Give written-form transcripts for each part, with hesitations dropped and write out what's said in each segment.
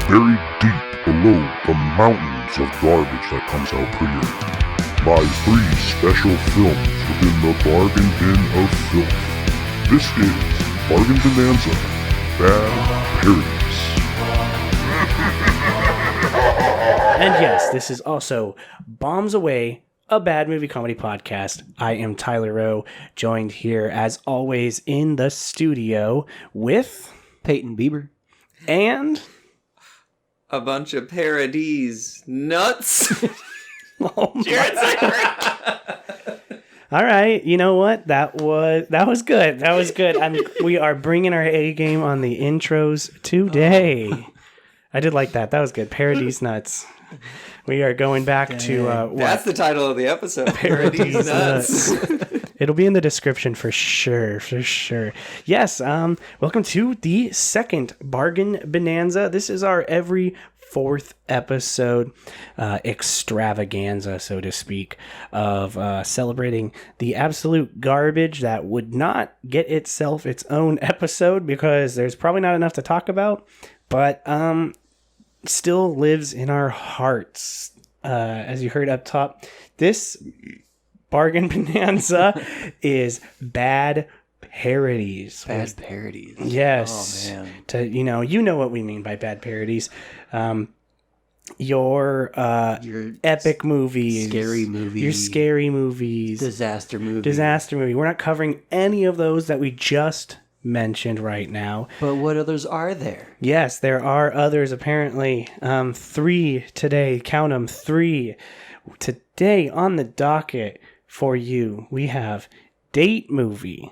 buried deep below the mountains of garbage that comes out pretty by 3 special films within the bargain bin of filth. This is Bargain Bin-Anza, Bad Parodies. And yes, this is also Bombs Away, a bad movie comedy podcast. I am Tyler Rowe, joined here as always in the studio with Peyton Bieber. And a bunch of parodies nuts. oh all right, you know what? That was good. That was good. We are bringing our A game on the intros today. I did like that. That was good. Parodies nuts. We are going back to what? That's the title of the episode. Parodies nuts. It'll be in the description for sure. For sure. Yes. Welcome to the second Bargain Bin-Anza. This is our every 4th episode extravaganza, so to speak, of celebrating the absolute garbage that would not get itself its own episode because there's probably not enough to talk about, but still lives in our hearts. As you heard up top, this Bargain Bin-Anza is bad parodies. Bad parodies. Yes. Oh, man. You know what we mean by bad parodies. Your epic movies. Scary movies. Your scary movies. Disaster movie. Disaster movie. We're not covering any of those that we just mentioned right now. But what others are there? Yes, there are others apparently. 3 today. Count them, 3. Today on the docket for you, we have Date Movie.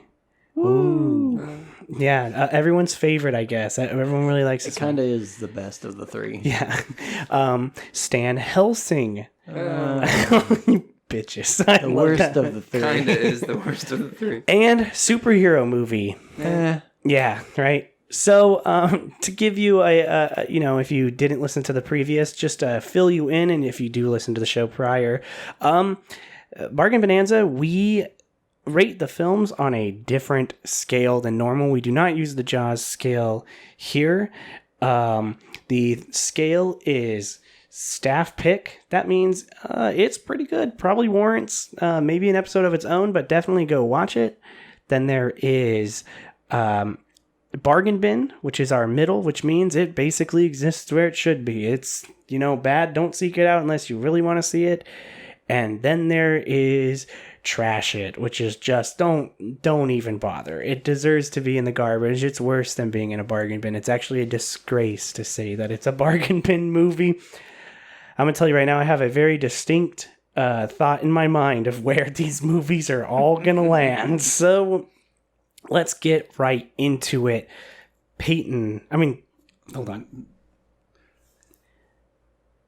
Ooh. Yeah, everyone's favorite, I guess. Everyone really likes it. It kind of is the best of the 3. Yeah. Stan Helsing. You bitches. The worst of the 3. Kind of is the worst of the 3. And superhero movie. Yeah, right. So, to give you if you didn't listen to the previous, just to fill you in, and if you do listen to the show prior, Bargain Bin-Anza, we rate the films on a different scale than normal. We do not use the Jaws scale here. The scale is staff pick. That means it's pretty good. Probably warrants maybe an episode of its own, but definitely go watch it. Then there is Bargain Bin, which is our middle, which means it basically exists where it should be. It's, bad. Don't seek it out unless you really want to see it. And then there is Trash It, which is just don't even bother. It deserves to be in the garbage. It's worse than being in a bargain bin. It's actually a disgrace to say that it's a bargain bin movie. I'm going to tell you right now, I have a very distinct thought in my mind of where these movies are all going to land. So let's get right into it. Hold on.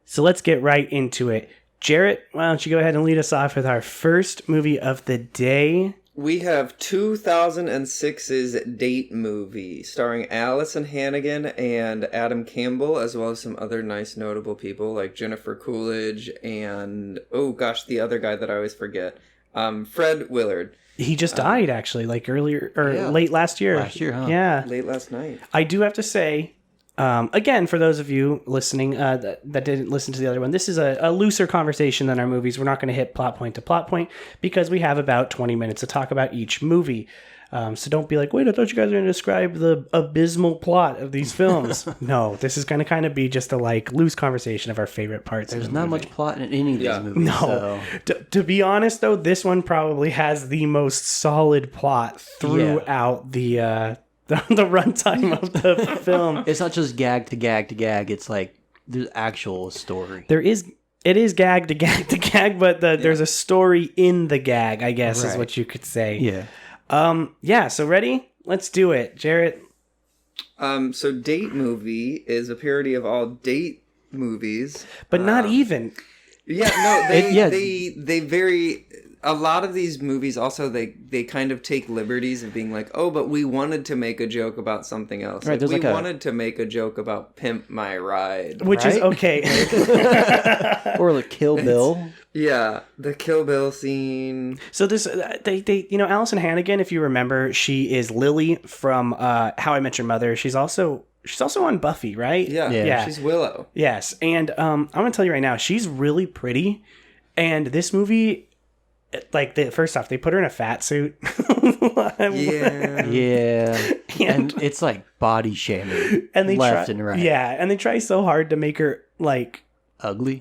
So let's get right into it. Jarrett, why don't you go ahead and lead us off with our first movie of the day? We have 2006's Date Movie, starring Allison Hannigan and Adam Campbell, as well as some other nice notable people like Jennifer Coolidge and, the other guy that I always forget, Fred Willard. He just died, actually, late last year. Last year, huh? Yeah. Late last night. I do have to say, again, for those of you listening that didn't listen to the other one, this is a looser conversation than our movies. We're not going to hit plot point to plot point because we have about 20 minutes to talk about each movie. So don't be like, wait, I thought you guys were going to describe the abysmal plot of these films. No, this is going to kind of be just a loose conversation of our favorite parts. There's not much plot in any of these movies. No. So. To be honest, though, this one probably has the most solid plot throughout the runtime of the film. It's not just gag to gag to gag. It's like there's actual story. It is gag to gag to gag, but there's a story in the gag, I guess, is what you could say. Yeah. So ready? Let's do it. Jarrett? So Date Movie is a parody of all date movies. But not even. Yeah, no, they very... A lot of these movies also, they kind of take liberties of being like, oh, but we wanted to make a joke about something else. Right, we wanted to make a joke about Pimp My Ride. Which is okay. Or like Kill Bill. Yeah, the Kill Bill scene. So this, Allison Hannigan, if you remember, she is Lily from How I Met Your Mother. She's also She's also on Buffy, right? Yeah. She's Willow. Yes, and I'm gonna tell you right now, she's really pretty, and this movie, like, first off, they put her in a fat suit. Yeah. And it's like body shaming and they left try, and right. Yeah, and they try so hard to make her like Ugly.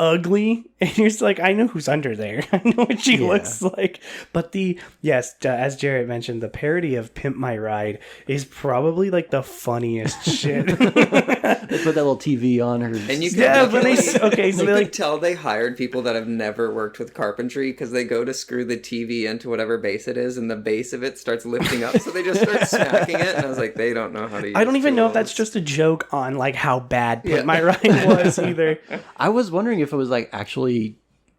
and you're just like, I know who's under there. I know what she looks like. But as Jarrett mentioned, the parody of Pimp My Ride is probably like the funniest shit. They put that little TV on her. And you can so tell they hired people that have never worked with carpentry, because they go to screw the TV into whatever base it is, and the base of it starts lifting up, so they just start smacking it. And I was like, they don't know how to use I don't even know if tools. that's just a joke on like how bad Pimp My Ride was either. I was wondering if it was like actually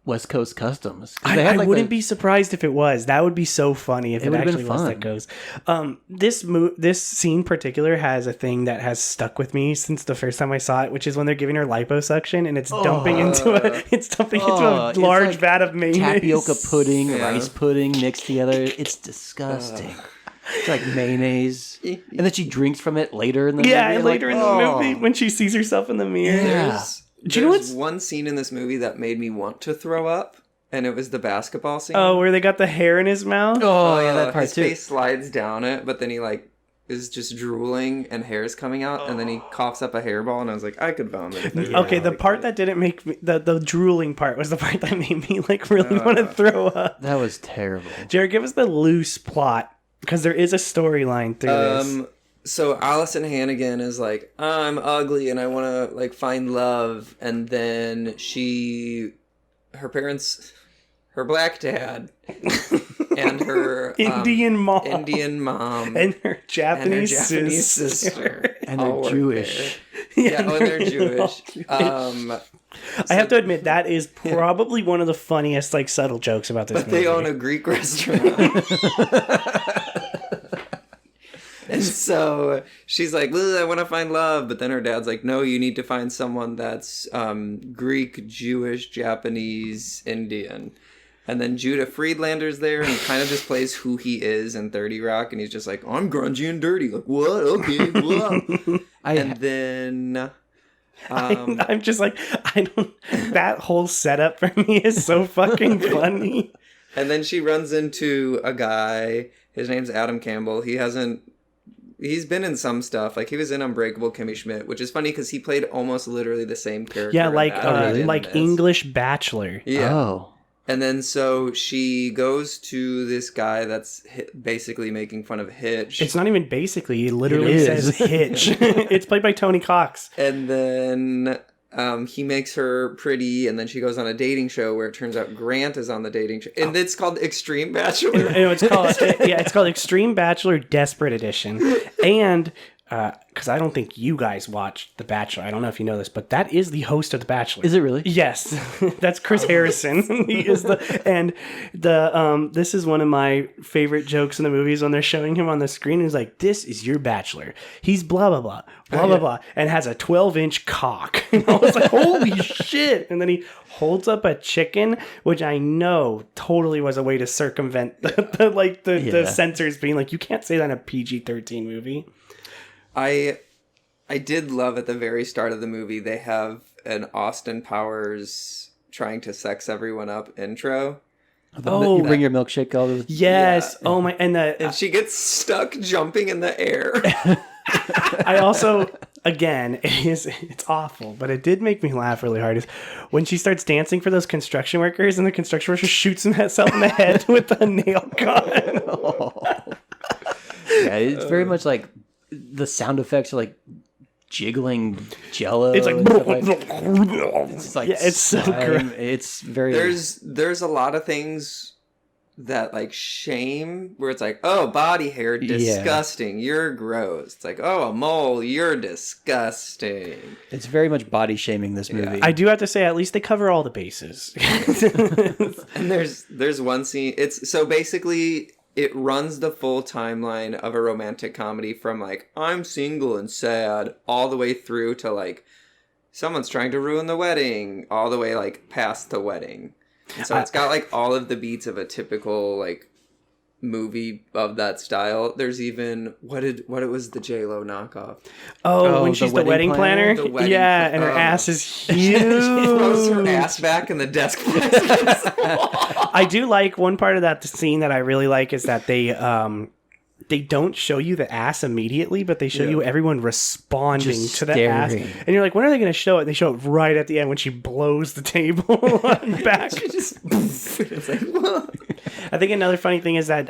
West Coast Customs. I wouldn't be surprised if it was. That would be so funny if it would've been actually was fun. that goes. This scene in particular has a thing that has stuck with me since the first time I saw it, which is when they're giving her liposuction and it's dumping into a large like vat of mayonnaise. tapioca pudding, rice pudding mixed together. It's disgusting. It's like mayonnaise. And then she drinks from it later in the movie. Yeah, later in the movie when she sees herself in the mirror. Yeah. Do you know There's one scene in this movie that made me want to throw up, and it was the basketball scene. Oh, where they got the hair in his mouth? Oh, yeah, that part his too. face slides down it, but then he like is just drooling and hair's coming out, and then he coughs up a hairball, and I was like, I could vomit. If there's Okay, the like part that didn't make me, the drooling part was the part that made me like really want to throw up. That was terrible. Jared, give us the loose plot, because there is a storyline through this. So Allison Hannigan is like, I'm ugly and I want to like find love, and then her parents, her black dad, and her Indian mom, and her Japanese sister. And all they're work Jewish. there. And they're Jewish. I have to admit that is probably one of the funniest like subtle jokes about this But movie. they own a Greek restaurant. And so she's like, I want to find love. But then her dad's like, no, you need to find someone that's Greek, Jewish, Japanese, Indian. And then Judah Friedlander's there, and he kind of just plays who he is in 30 Rock. And he's just like, I'm grungy and dirty. Like, what? Okay, what? Then... I'm just like, that whole setup for me is so fucking funny. And then she runs into a guy. His name's Adam Campbell. He's been in some stuff. Like, he was in Unbreakable Kimmy Schmidt, which is funny because he played almost literally the same character. Yeah, like in this. English Bachelor. Yeah. Oh. And then so she goes to this guy that's basically making fun of Hitch. It's not even basically. He literally It says is. Hitch. It's played by Tony Cox. And then he makes her pretty, and then she goes on a dating show where it turns out Grant is on the dating show. And it's called Extreme Bachelor. It's called Extreme Bachelor Desperate Edition. And because I don't think you guys watched The Bachelor. I don't know if you know this, but that is the host of The Bachelor. Is it really? Yes, that's Chris Harrison. He is this is one of my favorite jokes in the movies when they're showing him on the screen. He's like, "This is your bachelor. He's blah blah blah blah blah," and has a 12-inch cock. And I was like, "Holy shit!" And then he holds up a chicken, which I know totally was a way to circumvent the censors being like, "You can't say that in a PG-13 movie." I did love at the very start of the movie, they have an Austin Powers trying to sex everyone up intro. You bring your milkshake all the... Yes. Yeah. Oh my. And she gets stuck jumping in the air. I also, again, it's awful, but it did make me laugh really hard. Is when she starts dancing for those construction workers, and the construction worker shoots himself in the head with a nail gun. Yeah, it's very much like the sound effects are like jiggling jello. It's like, and stuff it's like it's so slime. great. It's very... There's a lot of things that like shame, where it's like, oh, body hair, disgusting, you're gross. It's like, oh, a mole, you're disgusting. It's very much body shaming, this movie. I do have to say, at least they cover all the bases. And there's one scene, it's so basically it runs the full timeline of a romantic comedy from like, I'm single and sad, all the way through to like, someone's trying to ruin the wedding, all the way like past the wedding. And so it's got like all of the beats of a typical like movie of that style. There's even what it was the J-Lo knockoff. Oh, when she's the wedding planner? The wedding and her ass is huge. She throws her ass back and the desk I do like one part of that scene that I really like is that they don't show you the ass immediately, but they show you everyone responding Just to the staring. ass. And you're like, when are they going to show it? They show it right at the end when she blows the table back. It's like, whoa. I think another funny thing is that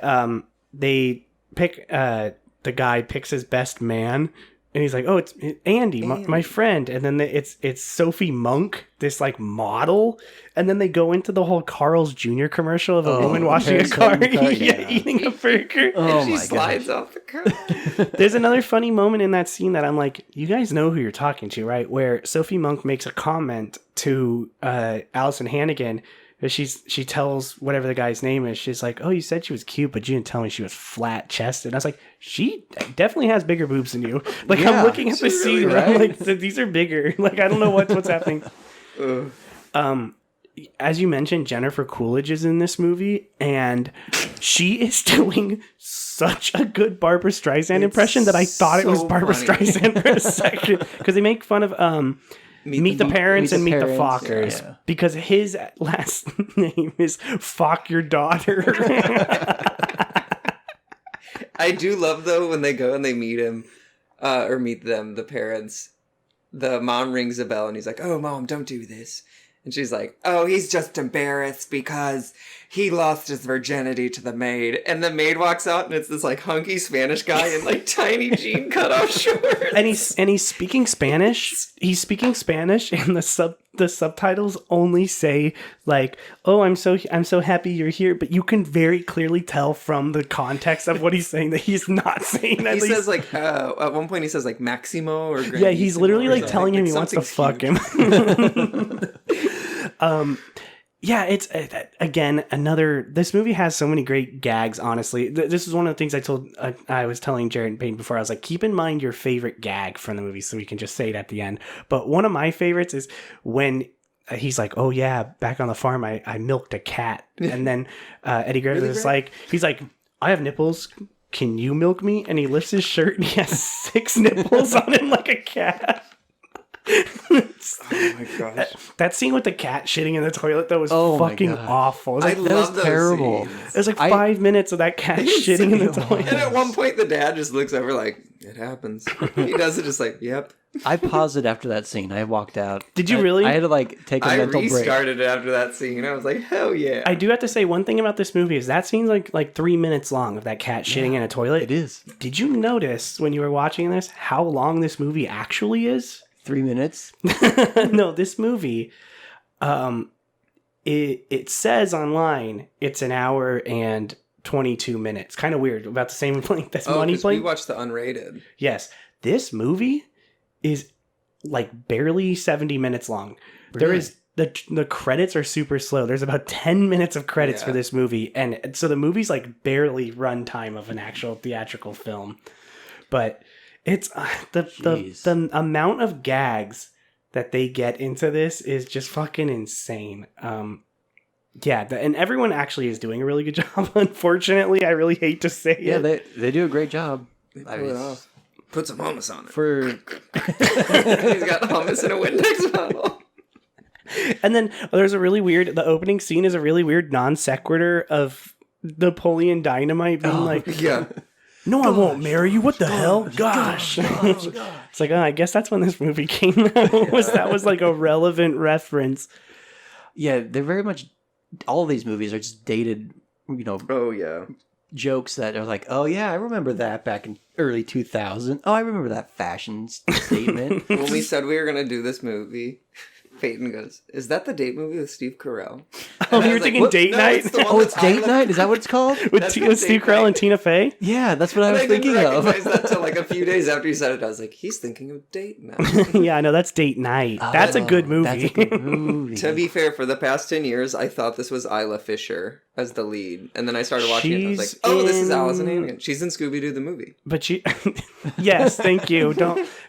they pick the guy picks his best man, and he's like, "Oh, it's Andy, my friend." And then it's Sophie Monk, this like model, and then they go into the whole Carl's Jr. commercial of a woman washing a car, eating a burger. Oh And she my slides off the car. There's another funny moment in that scene that I'm like, you guys know who you're talking to, right? Where Sophie Monk makes a comment to Allison Hannigan. She tells whatever the guy's name is, she's like, "Oh, you said she was cute, but you didn't tell me she was flat chested." And I was like, she definitely has bigger boobs than you. Like, I'm looking at the scene, really and I'm like, these are bigger. Like, I don't know what's happening. As you mentioned, Jennifer Coolidge is in this movie, and she is doing such a good Barbara Streisand impression that I thought it was so Barbara funny. Streisand for a second, because they make fun of Meet the Parents and Meet the Fockers, because his last name is Fock Your Daughter. I do love though when they go and they meet him, or meet them, the parents. The mom rings a bell and he's like, "Oh, Mom, don't do this." And she's like, "Oh, he's just embarrassed because he lost his virginity to the maid." And the maid walks out and it's this like hunky Spanish guy in like tiny jean cutoff shorts. And he's speaking Spanish. He's speaking Spanish, and the subtitles only say like, "Oh, I'm so happy you're here," but you can very clearly tell from the context of what he's saying that he's not saying that. He says like, at one point he says like Maximo or yeah, he's Grandissimo literally or like something. telling him he wants to Something's fuck huge. him. Yeah, it's again this movie has so many great gags. Honestly, this is one of the things I was telling Jared and Payne before. I was like, keep in mind your favorite gag from the movie, so we can just say it at the end. But one of my favorites is when he's like, "Oh yeah, back on the farm, I milked a cat," and then Eddie Griffith is like, he's like, "I have nipples. Can you milk me?" And he lifts his shirt and he has 6 nipples on him like a cat. Oh my gosh. That scene with the cat shitting in the toilet though was my fucking God. awful. It was like, I That love was those terrible. scenes. it was like 5 minutes of that cat shitting in the toilet. And at one point the dad just looks over like, "It happens." He does it just like, "Yep." I paused it after that scene. I walked out. Did you really? I had to like take a I mental break. restarted it after that scene. I was like, "Hell yeah!" I do have to say one thing about this movie is that scene's like 3 minutes long of that cat shitting in a toilet. It is Did you notice when you were watching this how long this movie actually is? 3 minutes. No, this movie, it says online it's an hour and 22 minutes. Kind of weird. About the same length as Money 'cause Plane. we watched the unrated. Yes, this movie is like barely 70 minutes long. There is the credits are super slow. There's about 10 minutes of credits for this movie, and so the movie's like barely runtime of an actual theatrical film. But it's the amount of gags that they get into this is just fucking insane. And everyone actually is doing a really good job. Unfortunately, I really hate to say Yeah, it. they do a great job. Pull it off. Put some hummus on it. For He's got hummus in a Windex bottle. And then there's the opening scene is a really weird non sequitur of Napoleon Dynamite being like, Yeah. "No, I won't marry you. What the hell? Gosh." It's like, I guess that's when this movie came out. That was like a relevant reference. yeah, they're very much. All of these movies are just dated. Oh yeah. Jokes that are like, "Oh yeah, I remember that back in early 2000. Oh, I remember that fashion statement." When we said we were gonna do this movie, Peyton goes, "Is that the date movie with Steve Carell?" Oh, And I you were was like, thinking "What? Date No, Night? it's the one Oh, with it's Date Isla- Night. Is that what it's called? With That's Steve what Date Carell Night- and Tina Fey? Yeah, that's what I And was I didn't thinking of. recognize that till like a few days after you said it. I was like, "He's thinking of Date Night." Yeah, I know, that's Date Night. That's a good movie. That's a good movie. To be fair, for the past 10 years, I thought this was Isla Fisher as the lead. And then I started watching it and I was She's like, "Oh, this is in- Allison Hannigan. She's in Scooby-Doo the movie." But yes, thank you.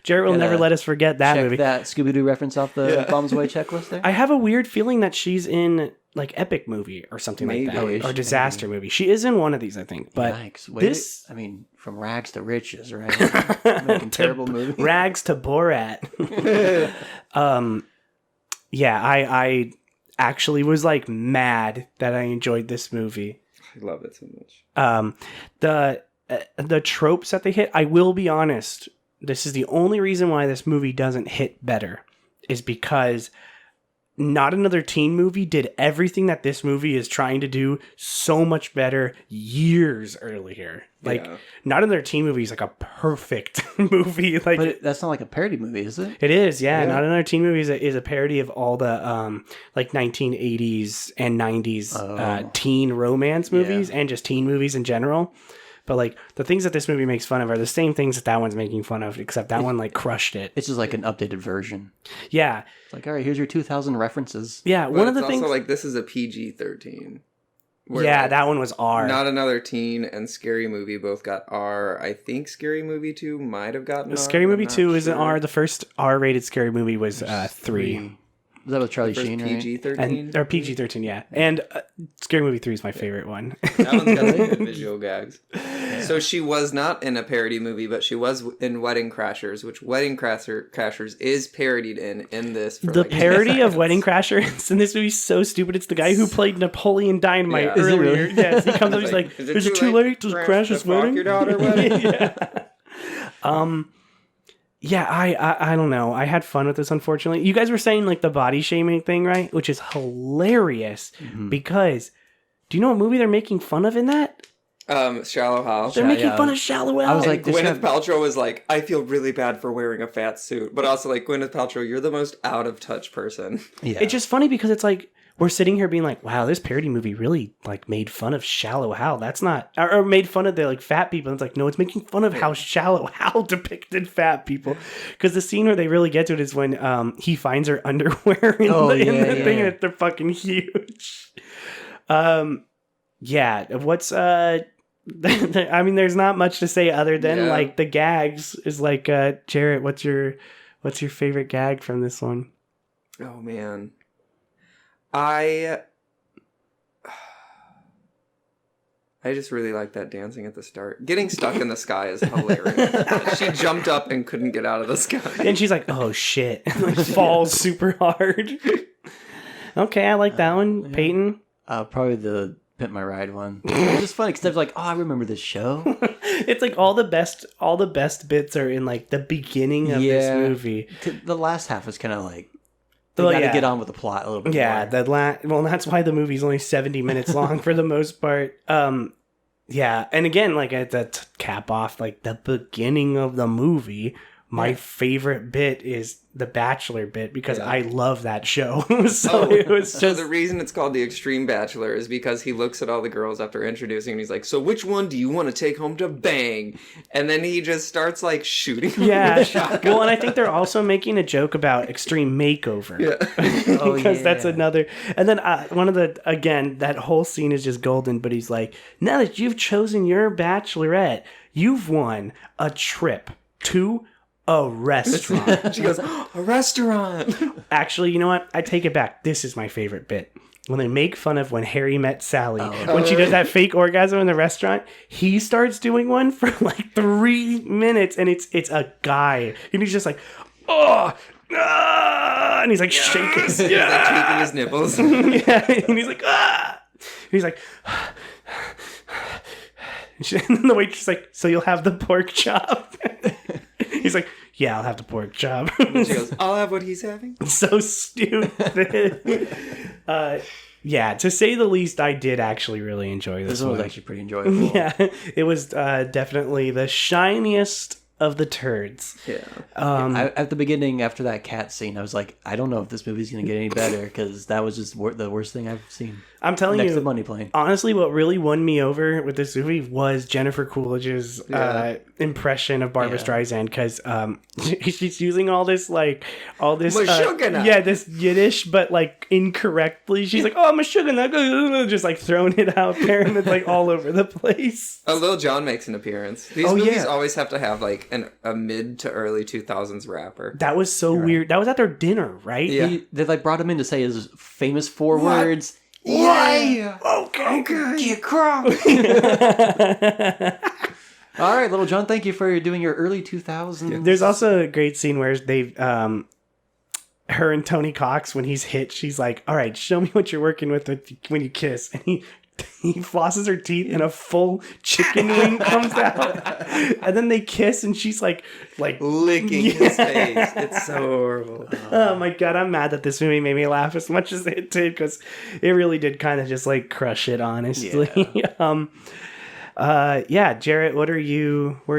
Jared will never let us forget that Check movie. that Scooby-Doo reference off the Bombs Away checklist there. I have a weird feeling that she's in like epic movie or something like that, Maybe. or disaster movie. She is in one of these, I think. But Yikes. Wait, this, I mean, from rags to riches, right? Making terrible movies. rags to Borat. Yeah, I actually was like mad that I enjoyed this movie. I love it so much. The tropes that they hit, I will be honest, this is the only reason why this movie doesn't hit better, is because Not Another Teen Movie did everything that this movie is trying to do so much better years earlier. Like, Not Another Teen Movie is like a perfect movie. Like, But that's not like a parody movie, is it? it is, yeah. Not Another Teen Movie is a parody of all the like 1980s and 90s teen romance movies and just teen movies in general. But like the things that this movie makes fun of are the same things that one's making fun of, except that one like crushed it. It's just like an updated version. Yeah. It's like, all right, here's your 2000 references. Yeah, But one of the it's things. also like this is a PG-13. Yeah, that one was R. Not Another Teen and Scary Movie both got R. I think Scary Movie 2 might have gotten R. Scary Movie 2 is an sure. R. The first R-rated Scary Movie was 3. Is that with Charlie First Sheen, right? PG-13. Or PG-13, yeah. And Scary Movie 3 is my favorite one. That one's got some good visual gags. So she was not in a parody movie, but she was in Wedding Crashers, which Wedding Crashers is parodied in this. For The like parody 10 of seconds. Wedding Crashers in this movie is so stupid. It's the guy who played Napoleon Dynamite Yeah. Is it earlier. really? Yes, he comes up, he's like, Is is it too late to crash his fuck wedding? your daughter wedding? Yeah. Yeah, I don't know. I had fun with this, unfortunately. You guys were saying like the body shaming thing, right? Which is hilarious because do you know what movie they're making fun of in that? Shallow Hal. They're making fun of Shallow Hal. I was like, this Gwyneth Paltrow was like, I feel really bad for wearing a fat suit, but also like Gwyneth Paltrow, you're the most out of touch person. Yeah. It's just funny because it's like we're sitting here being like, wow, this parody movie really like made fun of Shallow Hal. That's not, or made fun of the like fat people. It's like, no, it's making fun of how Shallow Hal depicted fat people. Because the scene where they really get to it is when he finds her underwear in the thing, and they're fucking huge. Yeah, what's I mean, there's not much to say other than like the gags is like Jarrett, what's your favorite gag from this one? Oh man. I just really like that dancing at the start. Getting stuck in the sky is hilarious. She jumped up and couldn't get out of the sky. And she's like, oh shit, and like falls super hard. Okay, I like that one. Peyton? Probably the Pimp My Ride one. It's just funny because I was like, oh, I remember this show. It's like all the best bits are in like the beginning of this movie. The last half is kind of like, they gotta get on with the plot a little bit more. Well, that's why the movie's only 70 minutes long for the most part. Yeah, and again, like at the cap off, like the beginning of the movie, my favorite bit is the Bachelor bit because I love that show. It was So just the reason it's called The Extreme Bachelor is because he looks at all the girls after introducing and he's like, so which one do you want to take home to bang? And then he just starts like shooting them with a shotgun. Well, and I think they're also making a joke about Extreme Makeover. Yeah. Because that's another. And then one of the, again, that whole scene is just golden, but he's like, now that you've chosen your bachelorette, you've won a trip to a restaurant. She goes, a restaurant. Actually, you know what? I take it back. This is my favorite bit. When they make fun of when Harry met Sally, when she does that fake orgasm in the restaurant, he starts doing one for like 3 minutes, and it's a guy, and he's just like, oh, ah, and he's like shaking, He's like shaking his nipples. yeah, and he's like, ah, and he's like, and then the waitress is like, so you'll have the pork chop. He's like, yeah, I'll have the pork chop. And she goes, I'll have what he's having. So stupid. Yeah, to say the least, I did actually really enjoy this one one. was actually pretty enjoyable. Yeah, it was definitely the shiniest of the turds. Yeah. At the beginning, after that cat scene, I was like, I don't know if this movie's going to get any better because that was just the worst thing I've seen. I'm telling Next you, to Money Plane. honestly, what really won me over with this movie was Jennifer Coolidge's impression of Barbara Streisand, because she's using all this Meshuggah. this Yiddish, but like incorrectly. She's like, oh, Meshuggah, just like throwing it out there, and it's like all over the place. Lil Jon makes an appearance. These movies always have to have like a mid to early 2000s rapper. That was so weird. That was at their dinner, right? Yeah. They like brought him in to say his famous 4 words. Yeah. Okay. Get crunk. All right, Little John, thank you for doing your early 2000s. There's also a great scene where they, her and Tony Cox, when he's hit, she's like, all right, show me what you're working with when you kiss. And he flosses her teeth and a full chicken wing comes out. And then they kiss and she's like licking his face. It's so horrible. Oh my God, I'm mad that this movie made me laugh as much as it did, because it really did kind of just like crush it, honestly. Yeah. Jarrett, where are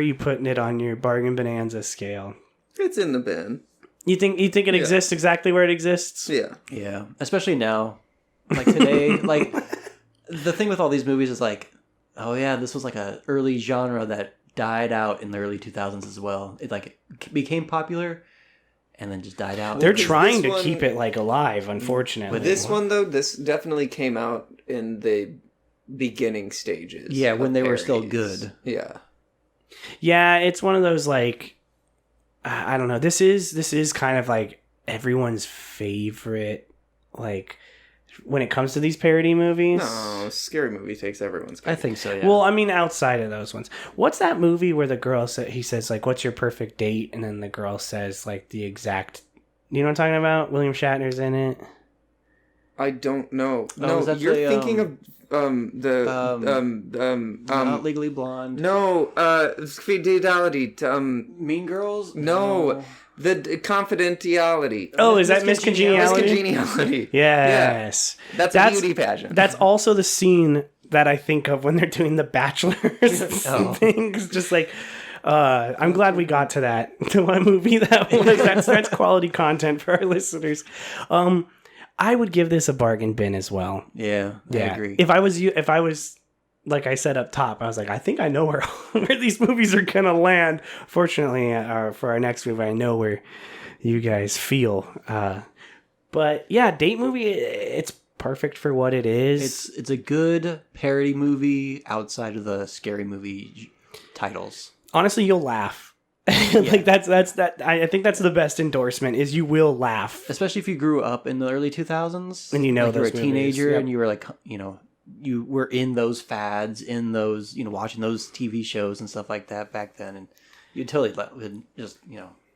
you putting it on your bargain bonanza scale? It's in the bin. You think it exists exactly where it exists? Yeah. Yeah, especially now. Like today, like the thing with all these movies is like, oh yeah, this was like a early genre that died out in the early 2000s as well. It like became popular and then just died out. They're trying to keep it like alive, unfortunately. But this one though, this definitely came out in the beginning stages. Yeah, when they were parodies. still good. Yeah. Yeah, it's one of those like, I don't know. This is kind of like everyone's favorite, like, when it comes to these parody movies. No, Scary Movie takes everyone's. I think so, yeah. Well, I mean, outside of those ones, what's that movie where the girl he says like, "What's your perfect date?" and then the girl says like the exact. You know what I'm talking about? William Shatner's in it. I don't know. Oh, No, you're thinking of Not Legally Blonde. No, Fidelity. Mean Girls? No. The confidentiality. Oh, is that Miss Congeniality? Miss Congeniality. Yes. Yeah. That's a beauty pageant. That's also the scene that I think of when they're doing the Bachelors things. Just like, I'm glad we got to that. To what movie that was. That's quality content for our listeners. I would give this a bargain bin as well. Yeah, I agree. If I was like I said up top, I was like, I think I know where these movies are gonna land. Fortunately, for our next movie, I know where you guys feel. But yeah, date movie, it's perfect for what it is. It's a good parody movie outside of the scary movie titles. Honestly, you'll laugh. Like that's that. I think that's the best endorsement is you will laugh, especially if you grew up in the early 2000s and you know like you were a movies. teenager Yep. and you were like, you were in those fads, in those, watching those TV shows and stuff like that back then, and you totally would just,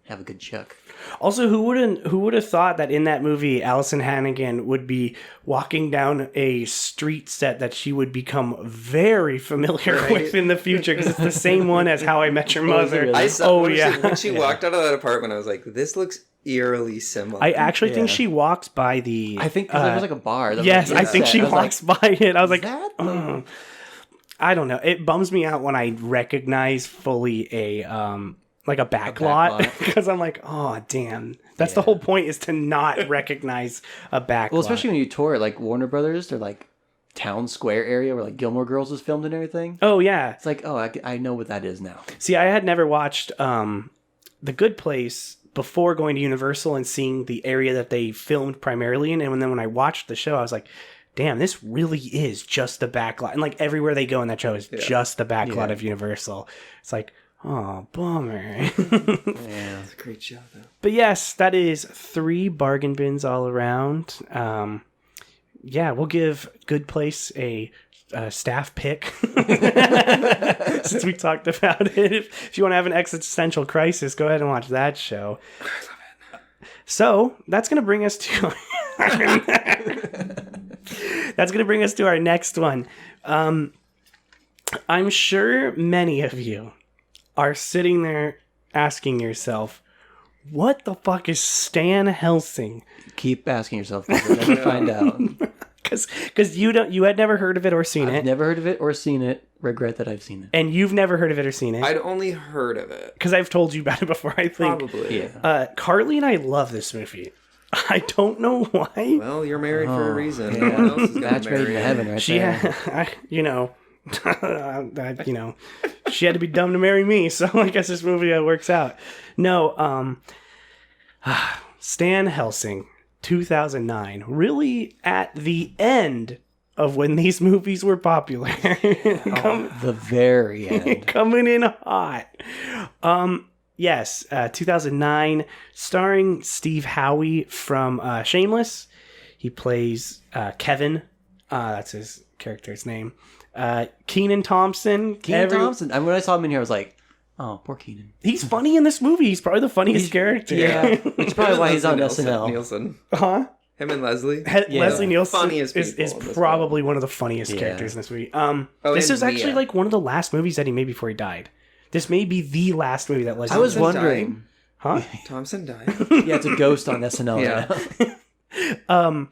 have a good chuck. Also, who would have thought that in that movie, Allison Hannigan would be walking down a street set that she would become very familiar with in the future, because it's the same one as How I Met Your Mother. I saw, when she Yeah. walked out of that apartment, I was like, this looks eerily similar. I actually think she walks by the. I think there was like a bar. Yes, I think she walks by it. I was like, that? I don't know. It bums me out when I recognize fully a like a backlot, because I'm like, oh damn, that's the whole point, is to not recognize a backlot. Well, especially when you tour like Warner Brothers, they're like town square area where like Gilmore Girls was filmed and everything. Oh yeah, it's like, oh, I know what that is now. See, I had never watched The Good Place before going to Universal and seeing the area that they filmed primarily in, and then when I watched the show, I was like, damn, this really is just the backlot, and like everywhere they go in that show is just the backlot of Universal. It's like, oh, bummer. Yeah, it's a great show though. But yes, that is 3 bargain bins all around. Yeah, we'll give Good Place a staff pick since we talked about it. If you want to have an existential crisis, go ahead and watch that show. I love it. So that's going to bring us to our next one. I'm sure many of you are sitting there asking yourself, what the fuck is Stan Helsing? Keep asking yourself, because you'll never find out. Because you had never heard of it or seen it. I've never heard of it or seen it. Regret that I've seen it. And you've never heard of it or seen it. I'd only heard of it. Because I've told you about it before, I think. Probably. Yeah. Carly and I love this movie. I don't know why. Well, you're married for a reason. Yeah. No one else is Match made in married. heaven right She there. had, she had to be dumb to marry me, so I guess this movie works out. No, Stan Helsing, 2009, really at the end of when these movies were popular. The very end. Coming in hot. Yes, 2009, starring Steve Howey from Shameless. He plays Kevin. That's his character's name. Kenan Thompson. Thompson. And when I saw him in here, I was like, oh, poor Kenan. He's funny in this movie. He's probably the funniest character. Yeah, which is probably why he's on SNL. Nielsen. Huh? Him and Leslie. Leslie Nielsen Funniest is people in this probably one of the funniest characters in this movie. This is actually Mia. like one of the last movies that he made before he died. This may be the last movie that Leslie. I was Thompson wondering. Huh? Thompson died. Yeah, it's a ghost on SNL. Yeah.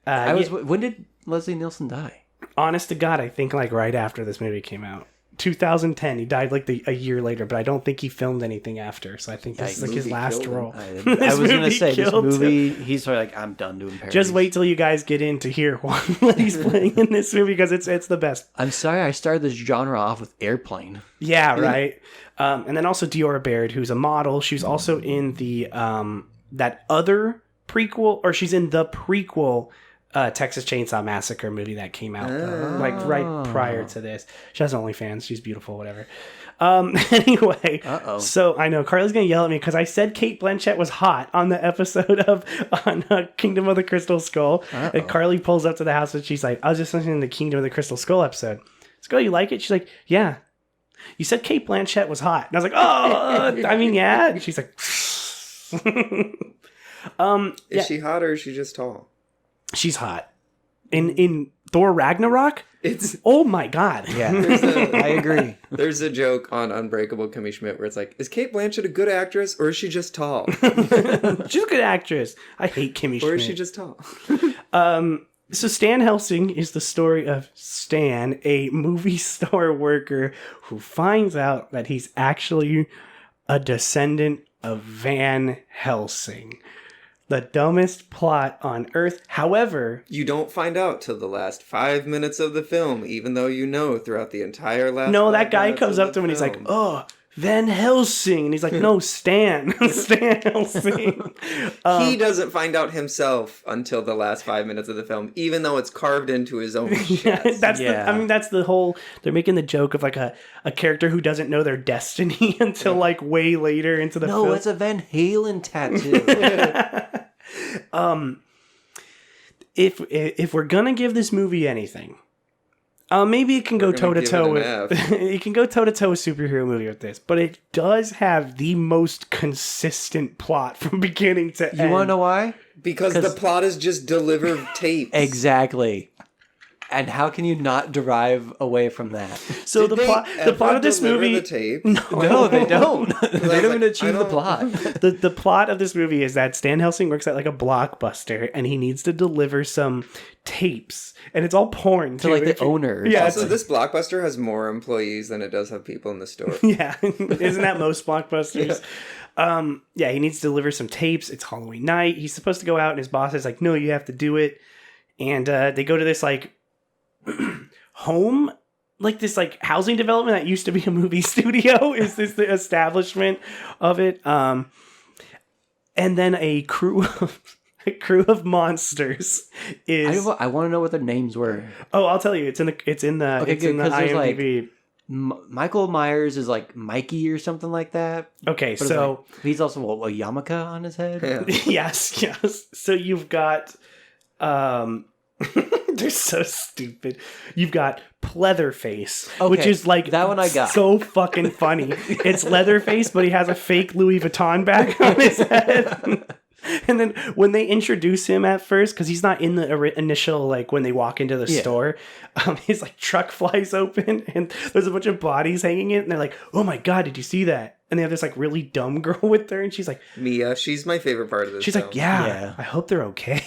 When did Leslie Nielsen die? Honest to God, I think like right after this movie came out. 2010. He died like a year later, but I don't think he filmed anything after. So I think this is like his movie last killed him. role. I was gonna say this killed him. movie. He's sort of like, I'm done doing parodies. Just wait till you guys get in to hear what he's playing in this movie because it's the best. I'm sorry, I started this genre off with Airplane. Yeah, right. And then also Diora Baird, who's a model. She's also in the that other prequel, or she's in the prequel Texas Chainsaw Massacre movie that came out like right prior to this. She has OnlyFans. She's beautiful, whatever. Anyway, so I know Carly's gonna yell at me because I said Kate Blanchett was hot on the episode of Kingdom of the Crystal Skull. And Carly pulls up to the house and she's like, I was just listening to the Kingdom of the Crystal Skull episode. It's like, oh, you like it? She's like, yeah. You said Kate Blanchett was hot. And I was like, oh, I mean, yeah. And she's like, Is she hot or is she just tall? she's hot. In Thor Ragnarok? It's Oh my God. Yeah, I agree. There's a joke on Unbreakable Kimmy Schmidt where it's like, is Kate Blanchett a good actress or is she just tall? She's a good actress. I hate Kimmy Schmidt. Or is she just tall? So Stan Helsing is the story of Stan, a movie store worker who finds out that he's actually a descendant of Van Helsing. The dumbest plot on earth. However, You don't find out till the last 5 minutes of the film, even though you know throughout the entire last. no, 5 that guy minutes comes of up the to him and he's like, film. oh, Van Helsing. And he's like, no, Stan. Stan Helsing. He doesn't find out himself until the last 5 minutes of the film, even though it's carved into his own chest. That's the whole, they're making the joke of like a character who doesn't know their destiny until like way later into the film. No, it's a Van Halen tattoo. If we're gonna give this movie anything, maybe it can go toe to toe with it can go toe to toe with superhero movie with this, but it does have the most consistent plot from beginning to end. You want to know why? Because the plot is just delivered tapes. Exactly. And how can you not derive away from that? So Did the they plot ever of this deliver movie. the tape? No, they don't. They don't even like, achieve I the don't- plot. The plot of this movie is that Stan Helsing works at like a Blockbuster and he needs to deliver some tapes, and it's all porn To too. like the owner. or Yeah, something. Also, this Blockbuster has more employees than it does have people in the store. Yeah, isn't that most Blockbusters? Yeah, he needs to deliver some tapes. It's Halloween night. He's supposed to go out, and his boss is like, "No, you have to do it." And they go to this like home, like this like housing development that used to be a movie studio. Is this the establishment of it? And then a crew of monsters is. I want to know what their names were. Oh, I'll tell you. It's in the Okay, it's in the good, 'cause there's, like, IMDb. Michael Myers is like Mikey or something like that. Okay, But it's so. like, he's also a yarmulke on his head. Yeah. Yes. So you've got they're so stupid. You've got Pleatherface, which Okay, is like that one I got. so fucking funny. It's Leatherface, but he has a fake Louis Vuitton bag on his head. And then when they introduce him at first, because he's not in the initial, like when they walk into the store, his like truck flies open and there's a bunch of bodies hanging in it, and they're like, "Oh my God, did you see that?" And they have this like really dumb girl with her, and she's like, Mia, she's my favorite part of this. she's film. like, yeah, Yeah. I hope they're okay.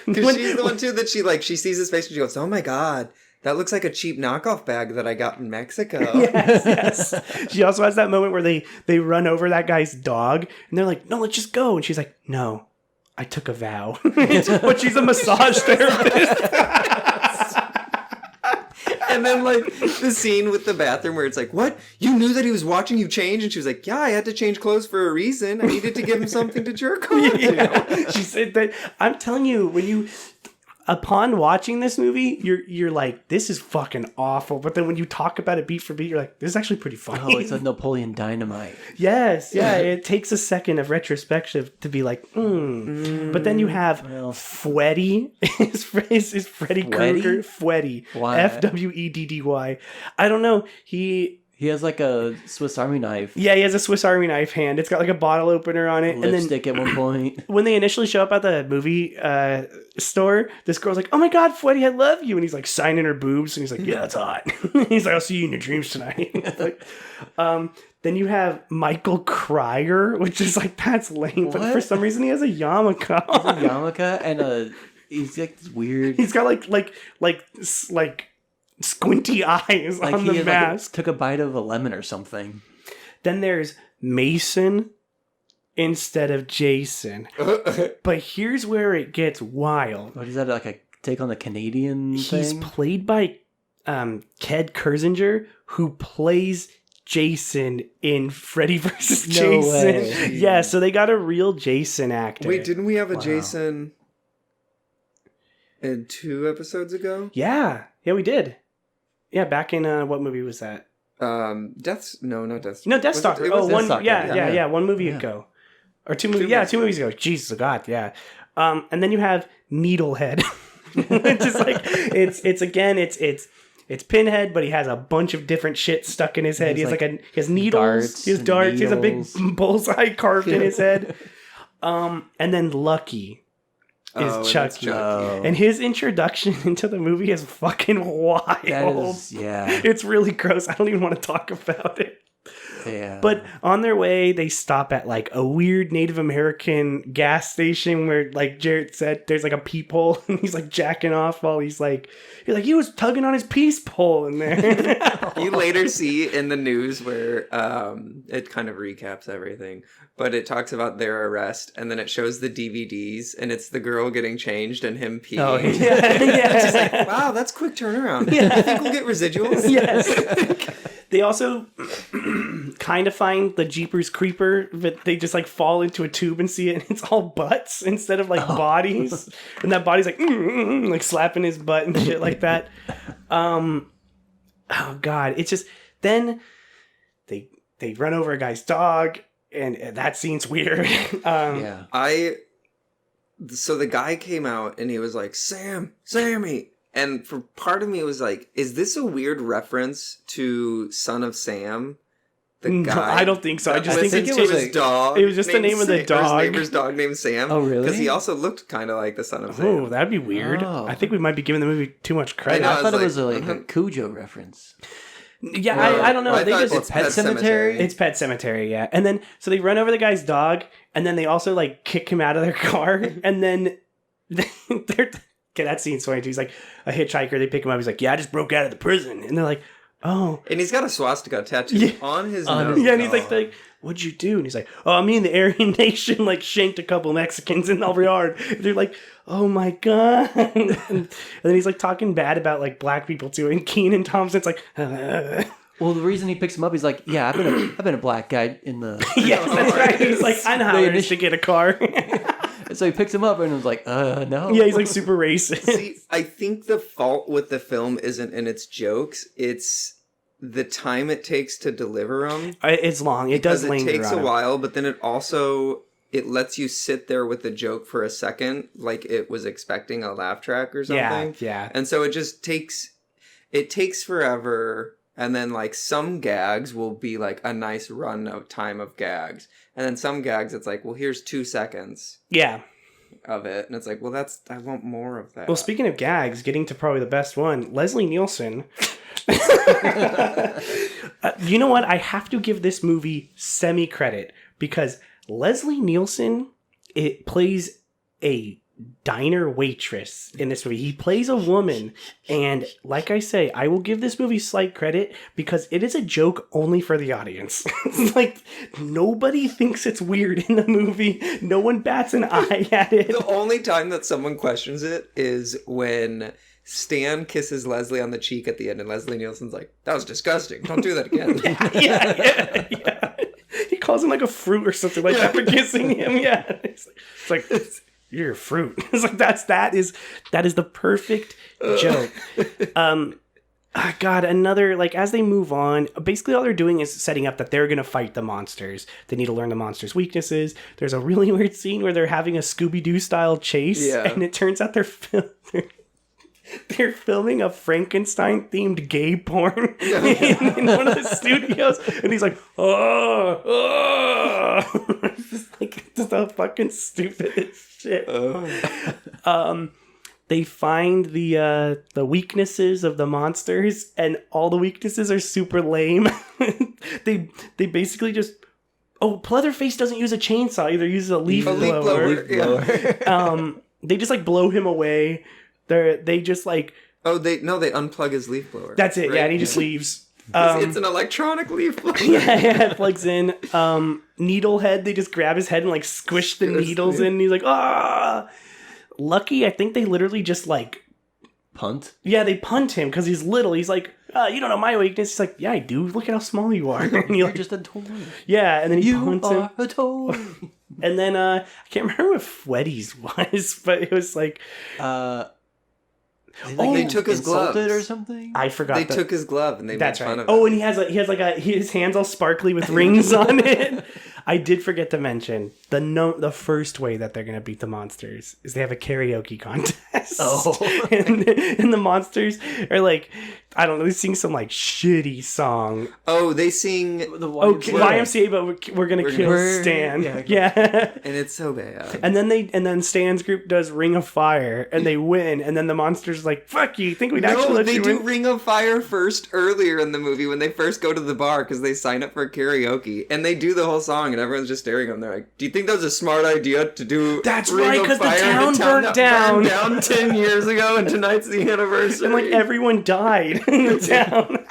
Because she's the one too that she sees his face and she goes, "Oh my God, that looks like a cheap knockoff bag that I got in Mexico." Yes. She also has that moment where they run over that guy's dog and they're like, "No, let's just go." And she's like, "No, I took a vow." But she's a massage therapist. And then like the scene with the bathroom where it's like, "What? You knew that he was watching you change?" And she was like, "Yeah, I had to change clothes for a reason. I needed to give him something to jerk off to." Yeah. She said that. I'm telling you, when you upon watching this movie, you're like, this is fucking awful. But then when you talk about it beat for beat, you're like, this is actually pretty funny. Oh, it's a Napoleon Dynamite. Yes, yeah. It takes a second of retrospective to be like, But then you have Fweddy. Is Freddy Krueger. Fweddy. Why? Fweddy. I don't know. He has like a Swiss Army knife. Yeah, he has a Swiss Army knife hand. It's got like a bottle opener on it. Lipstick at one point. When they initially show up at the movie store, this girl's like, "Oh my God, Fweddy, I love you," and he's like signing her boobs, and he's like, "Yeah, that's hot." He's like, "I'll see you in your dreams tonight." Like, then you have Michael Cryer, which is like, that's lame, but for some reason he has a yarmulke. He's a yarmulke and he's like this weird. He's got like squinty eyes on the mask. Took a bite of a lemon or something. Then there's Mason instead of Jason. But here's where it gets wild. What is that, like a take on the Canadian He's thing? played by Ked Kersinger, who plays Jason in Freddy vs. Jason. Way. Yeah, so they got a real Jason actor. Wait, didn't we have a Jason in 2 episodes ago? Yeah, we did. Yeah, back in what movie was that? Death. No, not Death. No, Death Stalker. Deathstalker. One movie ago, or 2 movies. Yeah, 2 movies ago. Jesus God, yeah. And then you have Needlehead, which is like it's Pinhead, but he has a bunch of different shit stuck in his head. He has needles, he has darts, he has a big bullseye carved in his head. And then Lucky is Chucky. And his introduction into the movie is fucking wild. It's really gross. I don't even want to talk about it. Yeah. But on their way, they stop at like a weird Native American gas station where, like Jarrett said, there's like a peephole and he's like jacking off while he was tugging on his peace pole in there. You later see in the news where it kind of recaps everything, but it talks about their arrest and then it shows the DVDs and it's the girl getting changed and him peeing. Oh, yeah. It's just like, wow, that's quick turnaround. Yeah. I think we'll get residuals. Yes. They also kind of find the Jeepers Creeper, but they just like fall into a tube and see it, and it's all butts instead of like bodies. And that body's like slapping his butt and shit like that. Oh God. It's just, then they run over a guy's dog, and that scene's weird. Yeah. So the guy came out and he was like, Sammy. And for part of me, it was like, is this a weird reference to Son of Sam? The guy? No, I don't think so. I just think it was his dog. It was just the name of the dog. His neighbor's dog named Sam. Oh, really? Because he also looked kind of like the Son of Sam. Oh, that'd be weird. Oh. I think we might be giving the movie too much credit. I thought it was a Cujo reference. Yeah, I don't know. Well, They thought just it's Pet Sematary? It's Pet Cemetery, yeah. And then so they run over the guy's dog, and then they also like kick him out of their car, and then they're. Okay, that scene's funny too. He's like a hitchhiker. They pick him up. He's like, "Yeah, I just broke out of the prison," and they're like, "Oh." And he's got a swastika tattoo on his nose. Yeah, and he's like, "What'd you do?" And he's like, "Oh, me and the Aryan Nation like shanked a couple Mexicans in El Yard." And they're like, "Oh my God!" And then he's like talking bad about like black people too. And Kenan Thompson's like, Well, the reason he picks him up, he's like, "Yeah, I've been a black guy in the." "Yes, that's right." He's like, "I know how it is to get a car." So he picks him up and was like, no. Yeah, he's like super racist. See, I think the fault with the film isn't in its jokes. It's the time it takes to deliver them. It's long. It does linger. It takes a while, but then it lets you sit there with the joke for a second, like it was expecting a laugh track or something. Yeah. And so it just takes forever. And then like some gags will be like a nice run of time of gags. And then some gags, it's like, well, here's 2 seconds. Yeah. Of it. And it's like, well, I want more of that. Well, speaking of gags, getting to probably the best one, Leslie Nielsen. You know what? I have to give this movie semi-credit because Leslie Nielsen, it plays a diner waitress in this movie. He plays a woman, and like I say, I will give this movie slight credit because it is a joke only for the audience. Like, nobody thinks it's weird in the movie. No one bats an eye at it. The only time that someone questions it is when Stan kisses Leslie on the cheek at the end, and Leslie Nielsen's like, "That was disgusting. Don't do that again." Yeah. He calls him like a fruit or something like that for kissing him. Yeah. It's like you're a fruit. It's like that is the perfect joke. God, another, like, as they move on, basically all they're doing is setting up that they're going to fight the monsters. They need to learn the monsters' weaknesses. There's a really weird scene where they're having a Scooby-Doo style chase, and it turns out they're filming a Frankenstein-themed gay porn in one of the studios, and he's like, oh. It's just the fucking stupidest shit. They find the weaknesses of the monsters, and all the weaknesses are super lame. They basically just... Oh, Pleatherface doesn't use a chainsaw, either uses a leaf blower. They just, like, blow him away. They just, like... Oh, they unplug his leaf blower. That's it, right? Yeah, and he just leaves. It's an electronic leaf blower. Yeah, it plugs in. Needlehead, they just grab his head and, like, squish the needles in, and he's like, ah! Lucky, I think they literally just, like... Punt? Yeah, they punt him because he's little. He's like, you don't know my weakness. He's like, yeah, I do. Look at how small you are. And You're just a toy. Yeah, and then he punts him. You are a toy. And then, I can't remember what Freddy's was, but it was like... they took his gloves or something. I forgot. They took his glove and they made fun of it. Oh, and he has his hands all sparkly with rings on it. I did forget to mention the first way that they're gonna beat the monsters is they have a karaoke contest. Oh, and the monsters are like, I don't know, they sing some like shitty song. Oh, they sing the YMCA, but we're gonna kill Stan. Yeah. And it's so bad. And then Stan's group does Ring of Fire, and they win. And then the monster's like, "Fuck you! Think we'd actually let you win?" They do Ring of Fire first earlier in the movie when they first go to the bar because they sign up for karaoke, and they do the whole song, and everyone's just staring at them. They're like, "Do you think that was a smart idea to do?" That's right, because the town burnt down 10 years ago, and tonight's the anniversary. And like everyone died in the town.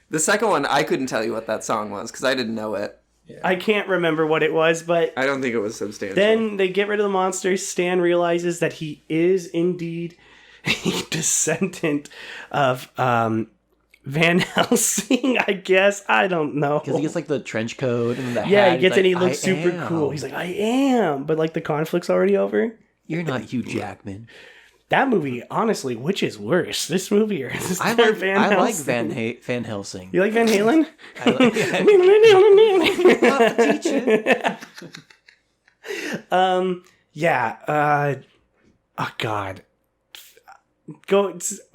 The second one, I couldn't tell you what that song was because I didn't know it. Yeah. I can't remember what it was, but... I don't think it was substantial. Then they get rid of the monsters. Stan realizes that he is indeed a descendant of Van Helsing, I guess. I don't know. Because he gets like the trench coat and the hat. Yeah, he gets it and he looks super cool. He's like, I am. But like the conflict's already over. You're not Hugh Jackman. That movie, honestly, which is worse? This movie or this I like Van Helsing. You like Van Halen? Oh God.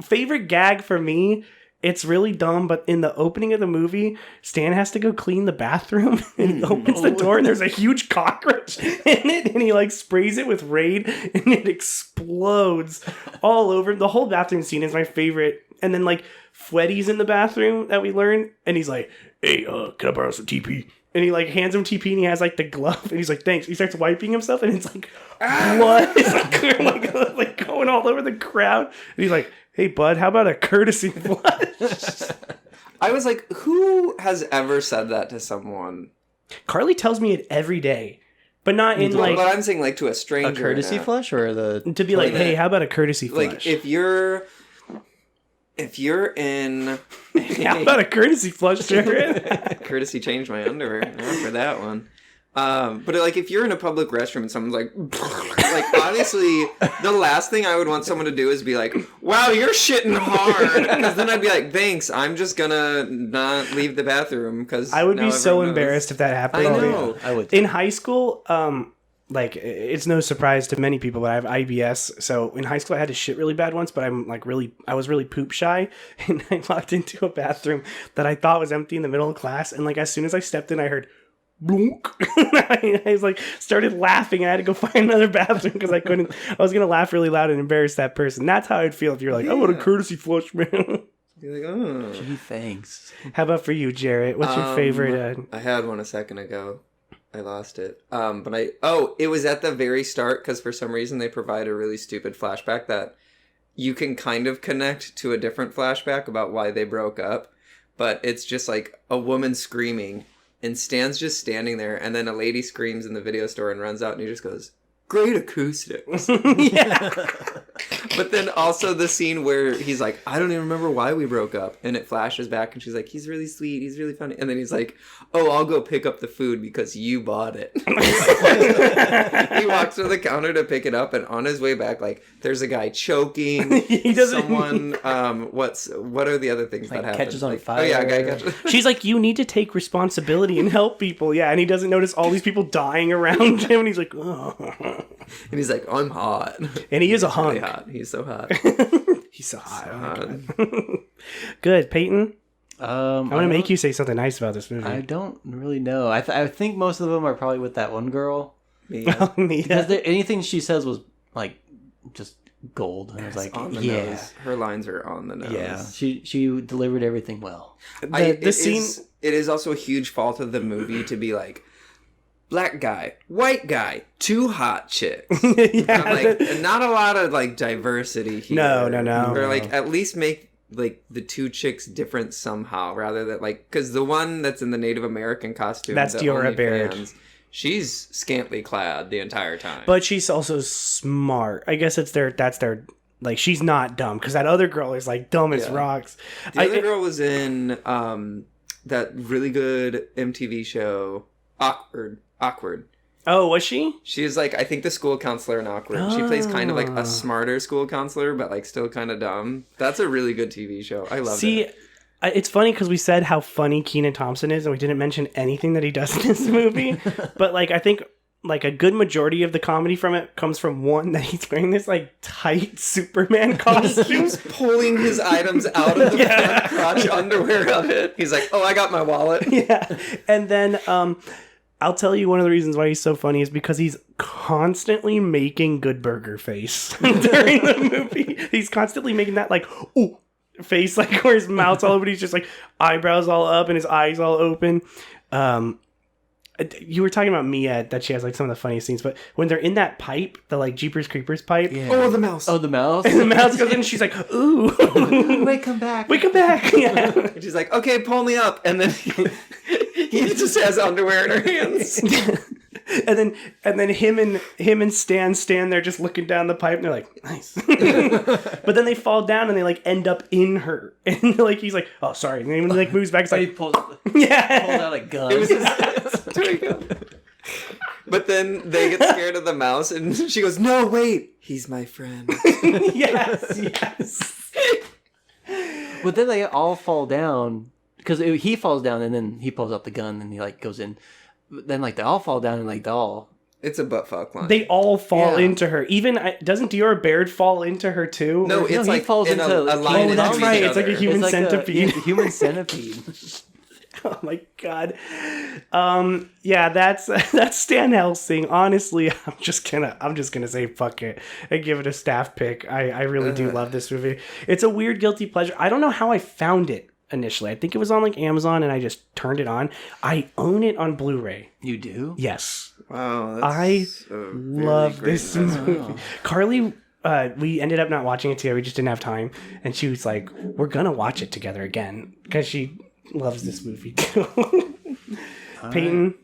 Favorite gag for me. It's really dumb, but in the opening of the movie, Stan has to go clean the bathroom, and he opens the door, and there's a huge cockroach in it, and he like sprays it with Raid, and it explodes all over. The whole bathroom scene is my favorite. And then like Freddy's in the bathroom that we learn, and he's like, "Hey, can I borrow some TP?" And he like hands him TP, and he has like the glove, and he's like, "Thanks." He starts wiping himself, and it's like blood is like going all over the crowd, and he's like, "Hey, bud, how about a courtesy flush?" I was like, who has ever said that to someone? Carly tells me it every day, but not in like... But I'm saying like to a stranger. A courtesy flush or the... To be like, hey, how about a courtesy flush? Like if you're in... How about a courtesy flush, Jared? Courtesy changed my underwear. Not for that one. But like if you're in a public restroom and someone's like honestly, the last thing I would want someone to do is be like, "Wow, you're shitting hard," because then I'd be like, "Thanks, I'm just gonna not leave the bathroom," because I would be so embarrassed if that happened. I know. I would. In high school, like it's no surprise to many people, but I have IBS. So in high school, I had to shit really bad once, but I was really poop shy, and I walked into a bathroom that I thought was empty in the middle of class, and like as soon as I stepped in, I heard blunk. I was like started laughing, and I had to go find another bathroom because I was gonna laugh really loud and embarrass that person. That's how I'd feel if you're like, "I want a courtesy flush, man." You're like, "Oh, gee, thanks." How about for you, Jarrett? What's your favorite? I had one a second ago. I lost it. It was at the very start because for some reason they provide a really stupid flashback that you can kind of connect to a different flashback about why they broke up, but it's just like a woman screaming. And Stan's just standing there, and then a lady screams in the video store and runs out, and he just goes, "Great acoustics." Yeah. But then also the scene where he's like, I don't even remember why we broke up. And it flashes back and she's like, he's really sweet. He's really funny. And then he's like, oh, I'll go pick up the food because you bought it. He walks to the counter to pick it up. And on his way back, like, there's a guy choking. He doesn't. Someone, what are the other things Like that happen? catches on like, fire. Oh, yeah, a guy catches. She's like, you need to take responsibility and help people. Yeah, and he doesn't notice all these people dying around him. And he's like, oh. And he's like, I'm hot. And he is a Really hunk. hot. He's so hot. He's so hot. Hot. Good, Peyton. I I want to make you say something nice about this movie. I don't really know. I think most of them are probably with that one girl. Yeah. Because anything she says was like just gold. And I was like, On the yeah. nose. Her lines are on the nose. Yeah, she delivered everything well. The scene. It is also a huge fault of the movie to be like, black guy, white guy, two hot chicks. Yeah, I'm like, not a lot of like diversity here. No. Or like at least make like the two chicks different somehow, rather than like, because the one that's in the Native American costume, That's the Diora Baird. OnlyFans, she's scantily clad the entire time. But she's also smart. I guess that's their like, she's not dumb because that other girl is like dumb as rocks. the other girl was in that really good MTV show, Awkward. Oh, was she? She's like, I think the school counselor in Awkward. She plays kind of like a smarter school counselor, but like still kind of dumb. That's a really good TV show. I love it. It's funny because we said how funny Kenan Thompson is, and we didn't mention anything that he does in this movie. But like, I think like a good majority of the comedy from it comes from one, that he's wearing this like tight Superman costume. He keeps pulling his items out of the front crotch underwear of it. He's like, oh, I got my wallet. Yeah, and then I'll tell you one of the reasons why he's so funny is because he's constantly making Good Burger face during the movie. He's constantly making that like, ooh, face, like where his mouth's all open. He's just like eyebrows all up and his eyes all open. You were talking about Mia, that she has like some of the funniest scenes, but when they're in that pipe, the like Jeepers Creepers pipe, Oh, the mouse. Oh, the mouse. and the mouse goes in, and she's like, ooh, Wait, come back. we come back. Yeah. And she's like, okay, pull me up. And then he just has underwear in her hands. And then him and Stan stand there just looking down the pipe, and they're like, nice. But then they fall down and they like end up in her, and like he's like, oh sorry, and then when he like moves back, it's He like, pulls yeah. out a gun. It was But then they get scared of the mouse, and she goes, no, wait, he's my friend. yes. But then they all fall down because he falls down and then he pulls out the gun and he like goes in. But then like they all fall down and like they all. It's a butt fuck line. They all fall Yeah. into her. Even doesn't Diora Baird fall into her too? No, it's he like falls in into- a line Oh, that's into right. each It's like a other. human It's like centipede. a human centipede. Oh my god. Yeah, that's Stan Helsing. Honestly, I'm just gonna say fuck it and give it a staff pick. I really do love this movie. It's a weird guilty pleasure. I don't know how I found it initially. I think it was on like Amazon and I just turned it on. I own it on Blu-ray. You do? Yes. Wow, I that's a very love great this investment. movie. Carly, we ended up not watching it together. We just didn't have time. And she was like, we're going to watch it together again because she loves this movie too. Peyton?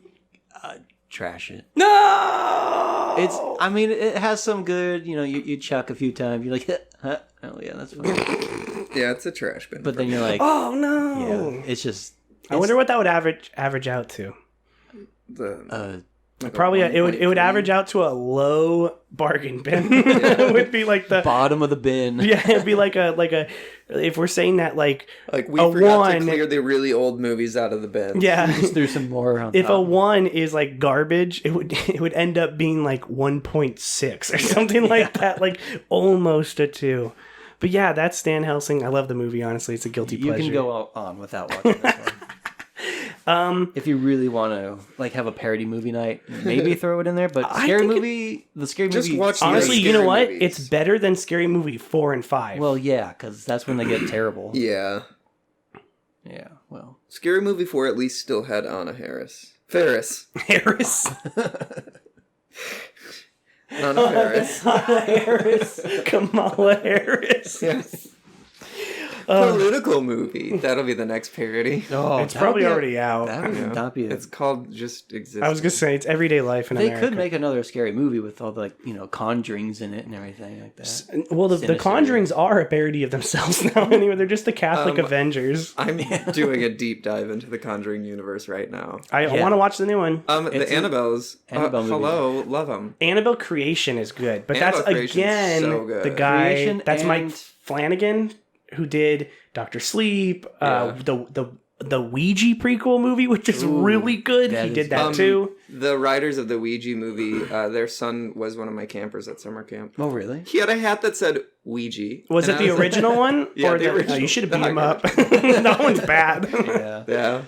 Trash it. No! I mean, it has some good, you chuck a few times. You're like, huh? Oh yeah, that's fun. Yeah, it's a trash bin. But then you're like, Oh no! yeah, it's just. I wonder what that would average out to. The Probably it would average out to a low bargain bin. It would be like the bottom of the bin. yeah. It'd be like a if we're saying that like we a forgot one. to clear the really old movies out of the bin. Yeah. Just threw some more on If top. a 1 is like garbage, it would end up being like 1.6 or something like that, like almost a 2. But yeah, that's Stan Helsing. I love the movie. Honestly, it's a guilty You pleasure. can go on without watching this one. If you really want to like have a parody movie night, maybe throw it in there. But I scary think movie, the scary Just movie. watch the Honestly, you Scary know what? movies. It's better than Scary Movie 4 and 5. Well, yeah, because that's when they get terrible. Yeah. Yeah. Well, Scary Movie 4 at least still had Anna Ferris. Harris. Anna Ferris. Harris. Kamala Harris. Yes. Political movie. That'll be the next parody. Oh, It's probably already out. That would not be. It's called Just Existing. I was gonna say it's everyday life in They America. could make another scary movie with all the conjurings in it and everything like that. Well, the Sinister. Conjurings are a parody of themselves now. Anyway, they're just the Catholic Avengers. I'm doing a deep dive into the Conjuring universe right now. I want to watch the new one. The Annabelles. Annabelle movie. Hello, love them. Annabelle Creation is good, but Annabelle that's Creation's again so good. the guy. Creation That's Mike and- Flanagan who did Doctor Sleep, Yeah. the Ouija prequel movie, which is really good. that He is did that good. too. The writers of the Ouija movie, their son was one of my campers at summer camp. Oh, really? He had a hat that said Ouija. Was and it I the like- original one? Yeah, or the original. Oh, you should have The beat him high up. That one's bad. Yeah. Yeah.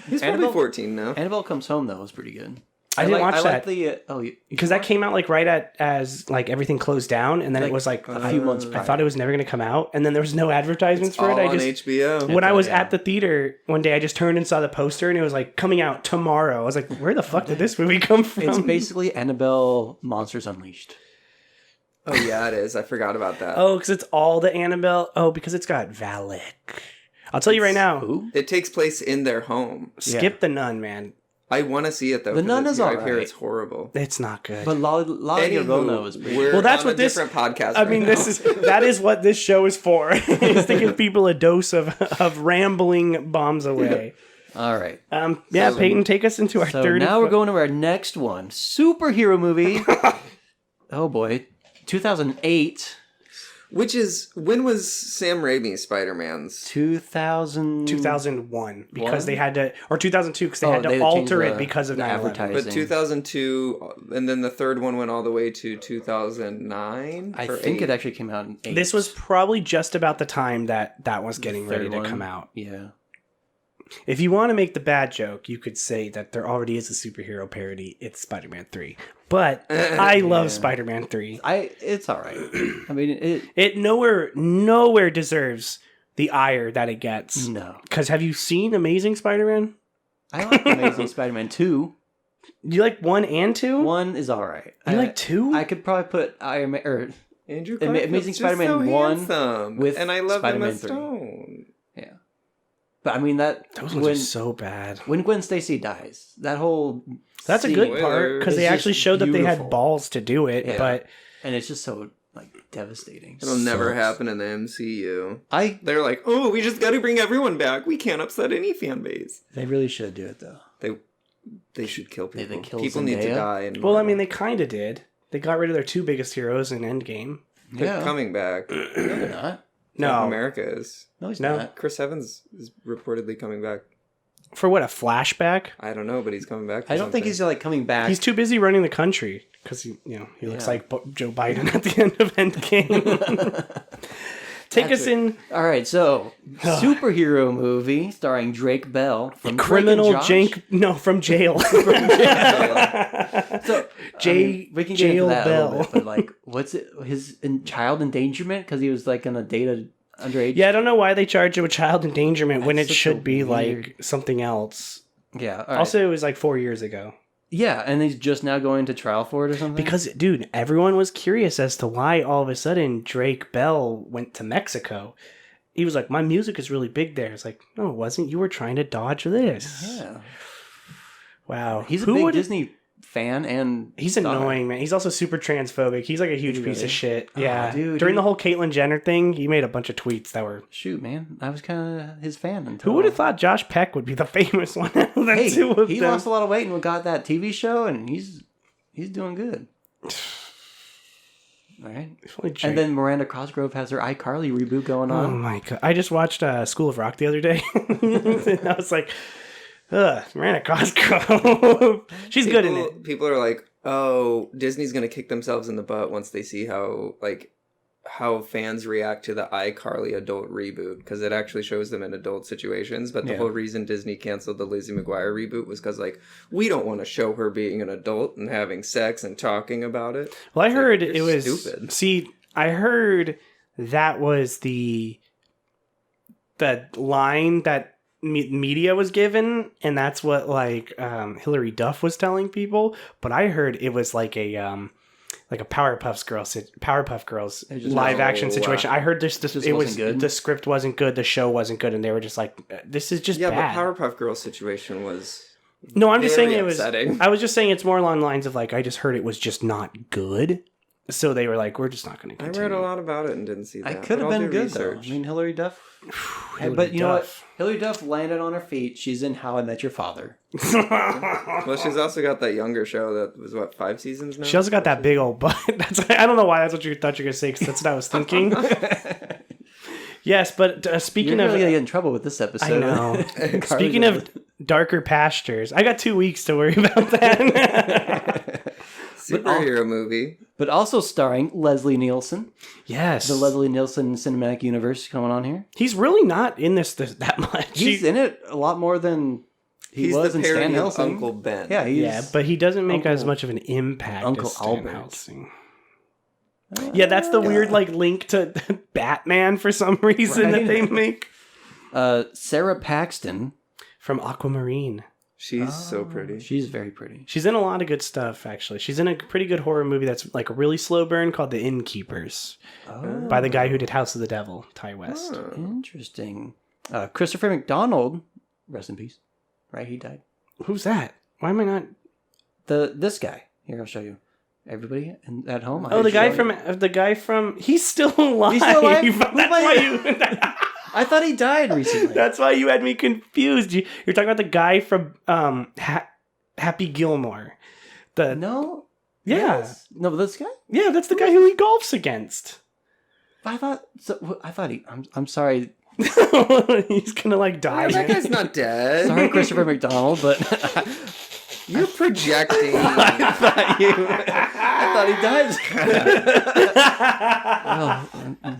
He's probably Annabelle- 14 now. Annabelle Comes Home though was pretty good. I didn't watch I that. like the Because that came out like right as like everything closed down, and then it was like a few months I prior. thought it was never going to come out, and then there was no advertisements for All it. on I just HBO. when I was Yeah. at the theater one day, I just turned and saw the poster, and it was like coming out tomorrow. I was like, where the fuck did this movie come from? It's basically Annabelle Monsters Unleashed. Oh, yeah, it is. I forgot about that. Oh, because it's all the Annabelle. Oh, because it's got Valak. I'll tell you right now. Who? It takes place in their home. Skip the Nun, man. I want to see it, though. The 'cause Nun is I alright. hear it's horrible. It's not good. But La Llorona was pretty. we're Well, that's on what a this- different podcast. I mean, that is what this show is for. Is to give people a dose of rambling bombs away. All right. Yeah, Peyton, take us into our So third. now we're going to our next one. Superhero movie. Oh boy. 2008. When was Sam Raimi's Spider-Man's? 2000. 2001 because One? they had to, or 2002 because they Oh, had to they alter changed it because of the 9/11. advertising. But 2002, and then the third one went all the way to 2009? I or think 8? it actually came out in 8. This was probably just about the time that was getting ready Third to one. come out. Yeah. If you want to make the bad joke, you could say that there already is a superhero parody. It's Spider-Man 3. But I love Spider-Man 3. It's all right. I mean, It nowhere deserves the ire that it gets. no. Because have you seen Amazing Spider-Man? I like Amazing Spider-Man 2. You like 1 and 2? 1 is all right. You like 2? I could probably put Iron Man or Andrew Amazing Garfield's just Spider-Man so 1 handsome. with and I love Spider-Man Emma 3. Stone. yeah. But I mean Those ones are so bad. when Gwen Stacy dies, that whole That's a scene- good part because It's they actually just showed that they beautiful. had balls to do it. Yeah. But and it's just so like devastating. It'll never Sucks. happen in the MCU. They're like, oh, we just got to bring everyone back. We can't upset any fan base. They really should do it though. They should kill people. They kill People need to Zendaya? die. And well, I mean, they kind of did. They got rid of their 2 biggest heroes in Endgame. they're coming back. No, they're not. No, America is. No, he's No. not. Chris Evans is reportedly coming back. for what, a flashback? I don't know, but he's coming back. For I don't think something. he's like coming back. He's too busy running the country because he looks Yeah. like Joe Biden at the end of Endgame. Take That's us it. in All right, so superhero movie starring Drake Bell from criminal Drake and Josh. from jail. So we can get Jail into that a little Bell. bit, but like, what's it? His child endangerment because he was like gonna date a underage. Yeah, I don't know why they charge it with child endangerment when it That's such should a be weird- like something else. Yeah. All right. Also, it was like 4 years ago. yeah, and he's just now going to trial for it or something. Because, dude, everyone was curious as to why all of a sudden Drake Bell went to Mexico. He was like, my music is really big there. It's like, no, it wasn't. You were trying to dodge this. yeah, Wow. he's a Who big would- Disney fan, and He's star. annoying, man. He's also super transphobic. He's like a huge piece really? of shit. Oh, Yeah. dude, During he- the whole Caitlyn Jenner thing, he made a bunch of tweets that were... Shoot, man, I was kind of his fan until. Who would have thought Josh Peck would be the famous one out of the Hey, two of he them? lost a lot of weight and got that TV show, and he's doing good. All right. If only Drake- And then Miranda Cosgrove has her iCarly reboot going Oh on. my god! I just watched School of Rock the other day. And I was like, "Ugh, Miranda Cosgrove. She's good in it." People are like, oh, Disney's gonna kick themselves in the butt once they see how fans react to the iCarly adult reboot, because it actually shows them in adult situations. But the Yeah. whole reason Disney canceled the Lizzie McGuire reboot was because, like, we don't want to show her being an adult and having sex and talking about it. Well, I heard You're it was stupid. See, I heard that was the line that media was given, and that's what like Hillary Duff was telling people. But I heard it was like a like a Powerpuff Girls It just- live action situation. I heard this Just it was wasn't good? the script wasn't good, the show wasn't good, and they were just like, this is just Yeah, bad. but Powerpuff Girls situation was No, I'm just saying very it was. upsetting. I was just saying it's more along the lines of like I just heard it was just not good, so they were like, we're just not going to I continue. read a lot about it and didn't see that. I could have but I'll been do good though. research. I mean, Hilary Duff. Hilary But you know what? Duff. Hilary Duff landed on her feet. She's in How I Met Your Father. Well, she's also got that younger show that was 5 seasons now. She also got that big old butt. That's I don't know why that's what you thought you were gonna say, because that's what I was thinking. Yes, but speaking You're of, really gonna get in trouble with this episode. I know. Carly's Speaking gonna- of darker pastures, I got 2 weeks to worry about that. Superhero movie. but also starring Leslie Nielsen, Yes, the Leslie Nielsen cinematic universe coming on here. he's really not in this that much. He's in it a lot more than he He's was the in Stan parody of Helsing. Uncle Ben. Yeah, he's, yeah, but he doesn't make as Uncle- much of an impact Uncle as Stan Albert. Helsing. Yeah, that's the weird like link to Batman for some reason that Right. they make Sarah Paxton. from Aquamarine. She's so pretty. She's very pretty. She's in a lot of good stuff, actually. She's in a pretty good horror movie that's like a really slow burn called The Innkeepers by the guy who did House of the Devil, Ty West. Oh. Interesting. Christopher McDonald, rest in peace. Right, he died. Who's that? Why am I not? This guy. Here, I'll show you. Everybody at home. Oh, the guy from. He's still alive. He's still alive? That's why you. I thought he died recently. That's why you had me confused. You're talking about the guy from Happy Gilmore. No. Yeah. Yes. No, but this guy. Yeah, that's the guy who he golfs against. I thought. So I thought he. I'm sorry. He's gonna like die. Yeah, that guy's not dead. Sorry, Christopher McDonald, but You're projecting. I thought he died.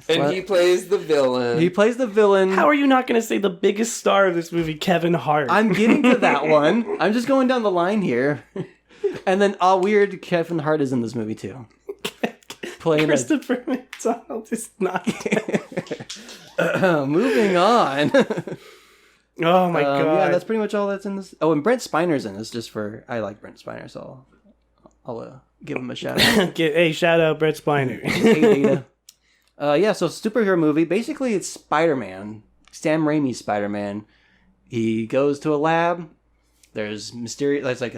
And he plays the villain. He plays the villain. How are you not gonna say the biggest star of this movie, Kevin Hart? I'm getting to that one. I'm just going down the line here. And then, weird, Kevin Hart is in this movie too. Playing Christopher McDonald is not. moving on. Oh my god! Yeah, that's pretty much all that's in this. Oh, and Brent Spiner's in this. Just for I like Brent Spiner, so I'll give him a shout out. Hey, shout out Brett Spiner. Hey, Data. Yeah, so superhero movie. Basically, it's Spider-Man. Sam Raimi's Spider-Man. He goes to a lab. There's mysterious. It's like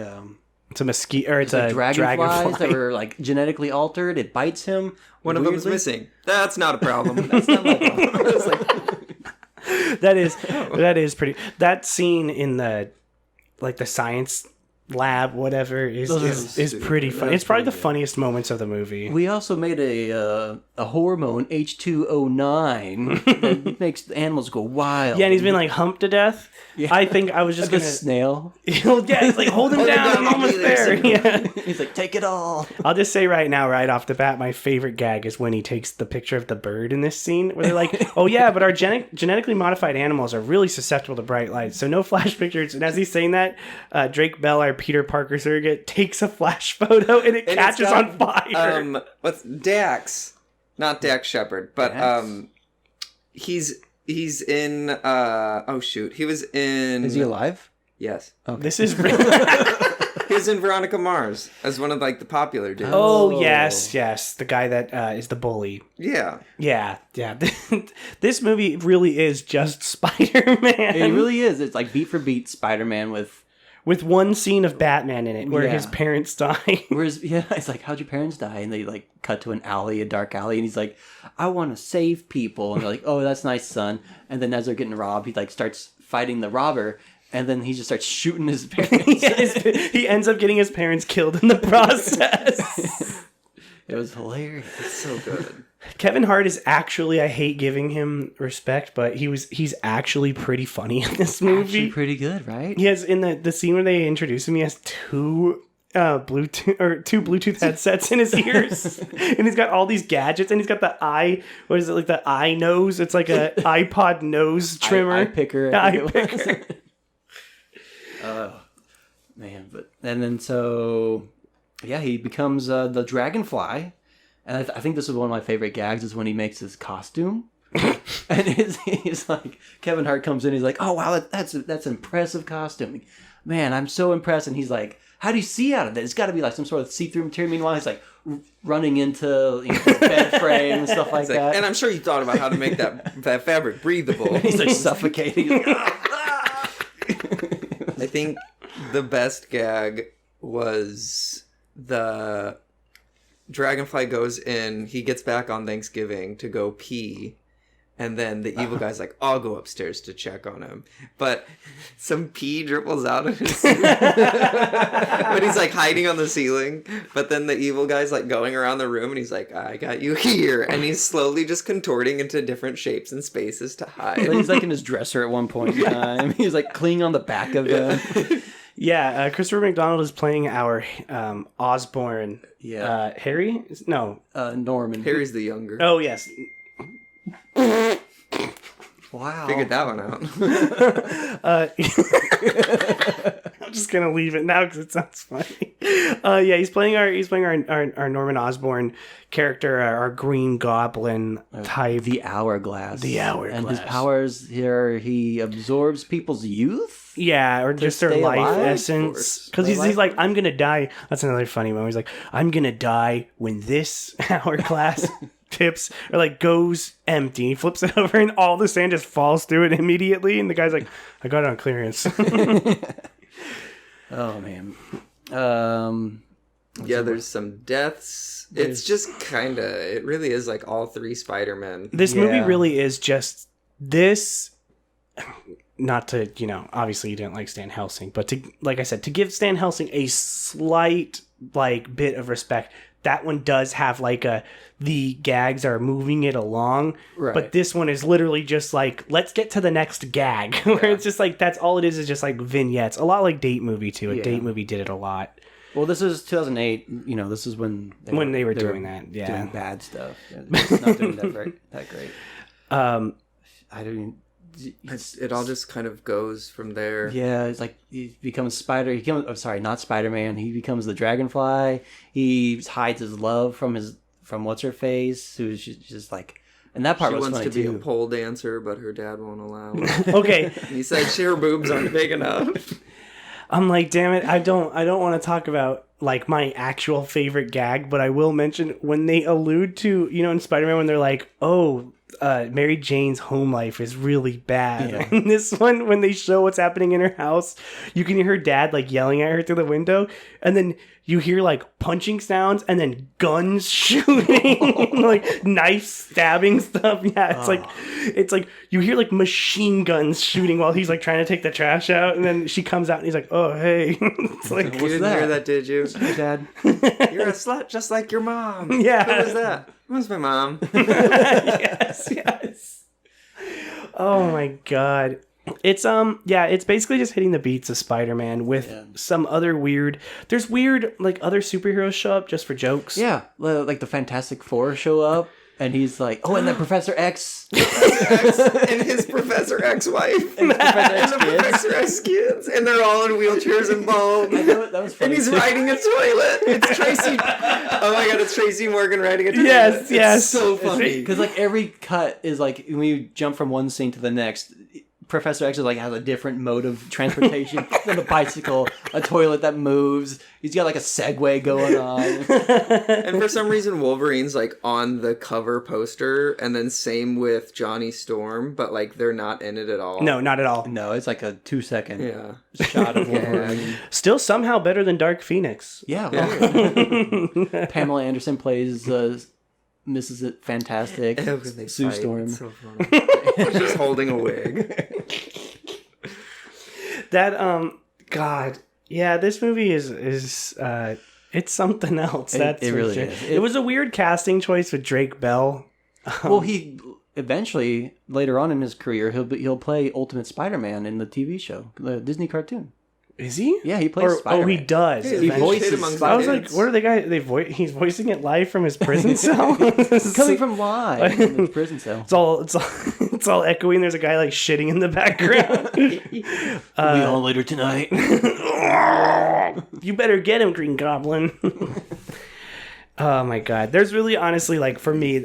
It's a mosquito, or it's a dragonflies dragonfly. that were like genetically altered. It bites him. One of them is weirdly. missing. That's not a problem. That's not my problem. It's like, That is pretty. That scene in the science lab, whatever, is pretty funny. It's probably the funniest moments of the movie. we also made a hormone H2O9 that makes the animals go wild. Yeah, and he's been like humped to death. Yeah. I think I was just the gonna. snail. Yeah, he's like hold him down. I'm I'll almost be there there. Yeah. He's like, take it all. I'll just say right now, right off the bat, my favorite gag is when he takes the picture of the bird in this scene, where they're like, "Oh yeah, but our genetically modified animals are really susceptible to bright light, so no flash pictures." And as he's saying that, Drake Bell, our Peter Parker surrogate, takes a flash photo and it And catches it's got, on fire. What's Dax? Not Dax Shepard, but Dax? he's in oh shoot. He was in Is he alive? Yes. This is. He was in Veronica Mars as one of like the popular dudes. Oh yes, the guy that is the bully. Yeah. Yeah. This movie really is just Spider-Man. It really is. It's like beat for beat Spider-Man with one scene of Batman in it where Yeah. his parents die. Whereas, yeah, it's like, how'd your parents die? And they like cut to an alley, a dark alley, and he's like, I want to save people. And they're like, oh, that's nice, son. And then as they're getting robbed, he like starts fighting the robber, and then he just starts shooting his parents. He ends up getting his parents killed in the process. It was hilarious. It's so good. Kevin Hart is actually, I hate giving him respect, but he's actually pretty funny in this movie. Actually pretty good, right? He has in the scene where they introduce him, he has two Bluetooth headsets in his ears, and he's got all these gadgets, and he's got the eye nose? It's like a iPod nose trimmer, Eye picker. Yeah, I eye think it was. picker. Oh man, and then so yeah, he becomes the dragonfly, and I think this is one of my favorite gags is when he makes his costume. And he's like, Kevin Hart comes in, he's like, oh wow, that's impressive costume, man, I'm so impressed. And he's like, how do you see out of that? It's got to be like some sort of see-through material. Meanwhile, he's like, running into his bed frame and stuff like that. And I'm sure you thought about how to make that fabric breathable. He's like suffocating. I think the best gag was the Dragonfly goes in, he gets back on Thanksgiving to go pee, and then the evil guy's like, I'll go upstairs to check on him. But some pee dribbles out of his suit. But he's like hiding on the ceiling. But then the evil guy's like going around the room and he's like, I got you here. And he's slowly just contorting into different shapes and spaces to hide. He's like in his dresser at one point in time. He's like clinging on the back of him. Yeah, Christopher McDonald is playing our Osborne. Yeah. Harry? No. Norman. Harry's the younger. Oh, yes. Wow. Figured that one out. I'm just gonna leave it now because it sounds funny. Yeah, he's playing our Norman Osborn character, our Green Goblin type. The Hourglass. The Hourglass. And his powers here, he absorbs people's youth? Yeah, or just their stay life alive? essence. Because he's like, I'm gonna die. That's another funny one. He's like, I'm gonna die when this hourglass tips or like goes empty. He flips it over and all the sand just falls through it immediately. And the guy's like, I got it on clearance. Oh, man. Yeah, there's some deaths. It's just kind of, it really is like all three Spider-Men. This movie really is just this. Not to, obviously you didn't like Stan Helsing, but to, like I said, to give Stan Helsing a slight, like, bit of respect, that one does have, like, the gags are moving it along, right. But this one is literally just, like, let's get to the next gag, where it's just, like, that's all it is just, like, vignettes. A lot like Date Movie, too. A Date Movie did it a lot. Well, this is 2008. This is when they were doing that, yeah. Doing bad stuff. It's not doing that great. I don't even... It all just kind of goes from there. Yeah, it's like he becomes not Spider-Man. He becomes the Dragonfly. He hides his love from what's her face, who's just like, and that part was funny too. She wants to be a pole dancer, but her dad won't allow it. Okay, he said her boobs aren't big enough. I'm like, damn it, I don't want to talk about like my actual favorite gag, but I will mention when they allude to, in Spider-Man when they're like, oh, Mary Jane's home life is really bad. Yeah. And this one, when they show what's happening in her house, you can hear her dad like yelling at her through the window, and then you hear like punching sounds and then guns shooting, like knife stabbing stuff. Yeah, it's like you hear like machine guns shooting while he's like trying to take the trash out, and then she comes out and he's like, "Oh hey," it's like, you didn't hear that, did you? Dad, you're a slut just like your mom. Yeah, who was that? It was my mom. yes. Oh my god. It's basically just hitting the beats of Spider-Man with some other there's weird like other superheroes show up just for jokes. Yeah, like the Fantastic Four show up and he's like, oh, and then Professor X and his Professor X wife and the Professor X kids, and they're all in wheelchairs and bald. That was funny. And he's riding a toilet. It's Tracy. Oh my god, it's Tracy Morgan riding a toilet. Yes. It's so funny because like every cut is like when you jump from one scene to the next. Professor X is like has a different mode of transportation than a bicycle, a toilet that moves. He's got like a Segway going on. And for some reason, Wolverine's like on the cover poster, and then same with Johnny Storm, but like they're not in it at all. No, not at all. No, it's like a 2-second shot of Wolverine. Still somehow better than Dark Phoenix. Yeah. Pamela Anderson plays Mrs. It Fantastic. Sue Storm. It's so funny. She's holding a wig. That God, yeah, this movie is it's something else. That's it really is. It was a weird casting choice with Drake Bell. Well, he eventually later on in his career he'll play Ultimate Spider-Man in the TV show, the Disney cartoon. Is he? Yeah, he plays Spider-Man. Oh, he does. Yeah, he voices Spider-Man. I was like, what are the guys? He's voicing it live from his prison cell. Coming from live from his prison cell. It's all echoing. There's a guy like shitting in the background. We'll be on later tonight. You better get him, Green Goblin. Oh my god. There's really honestly like for me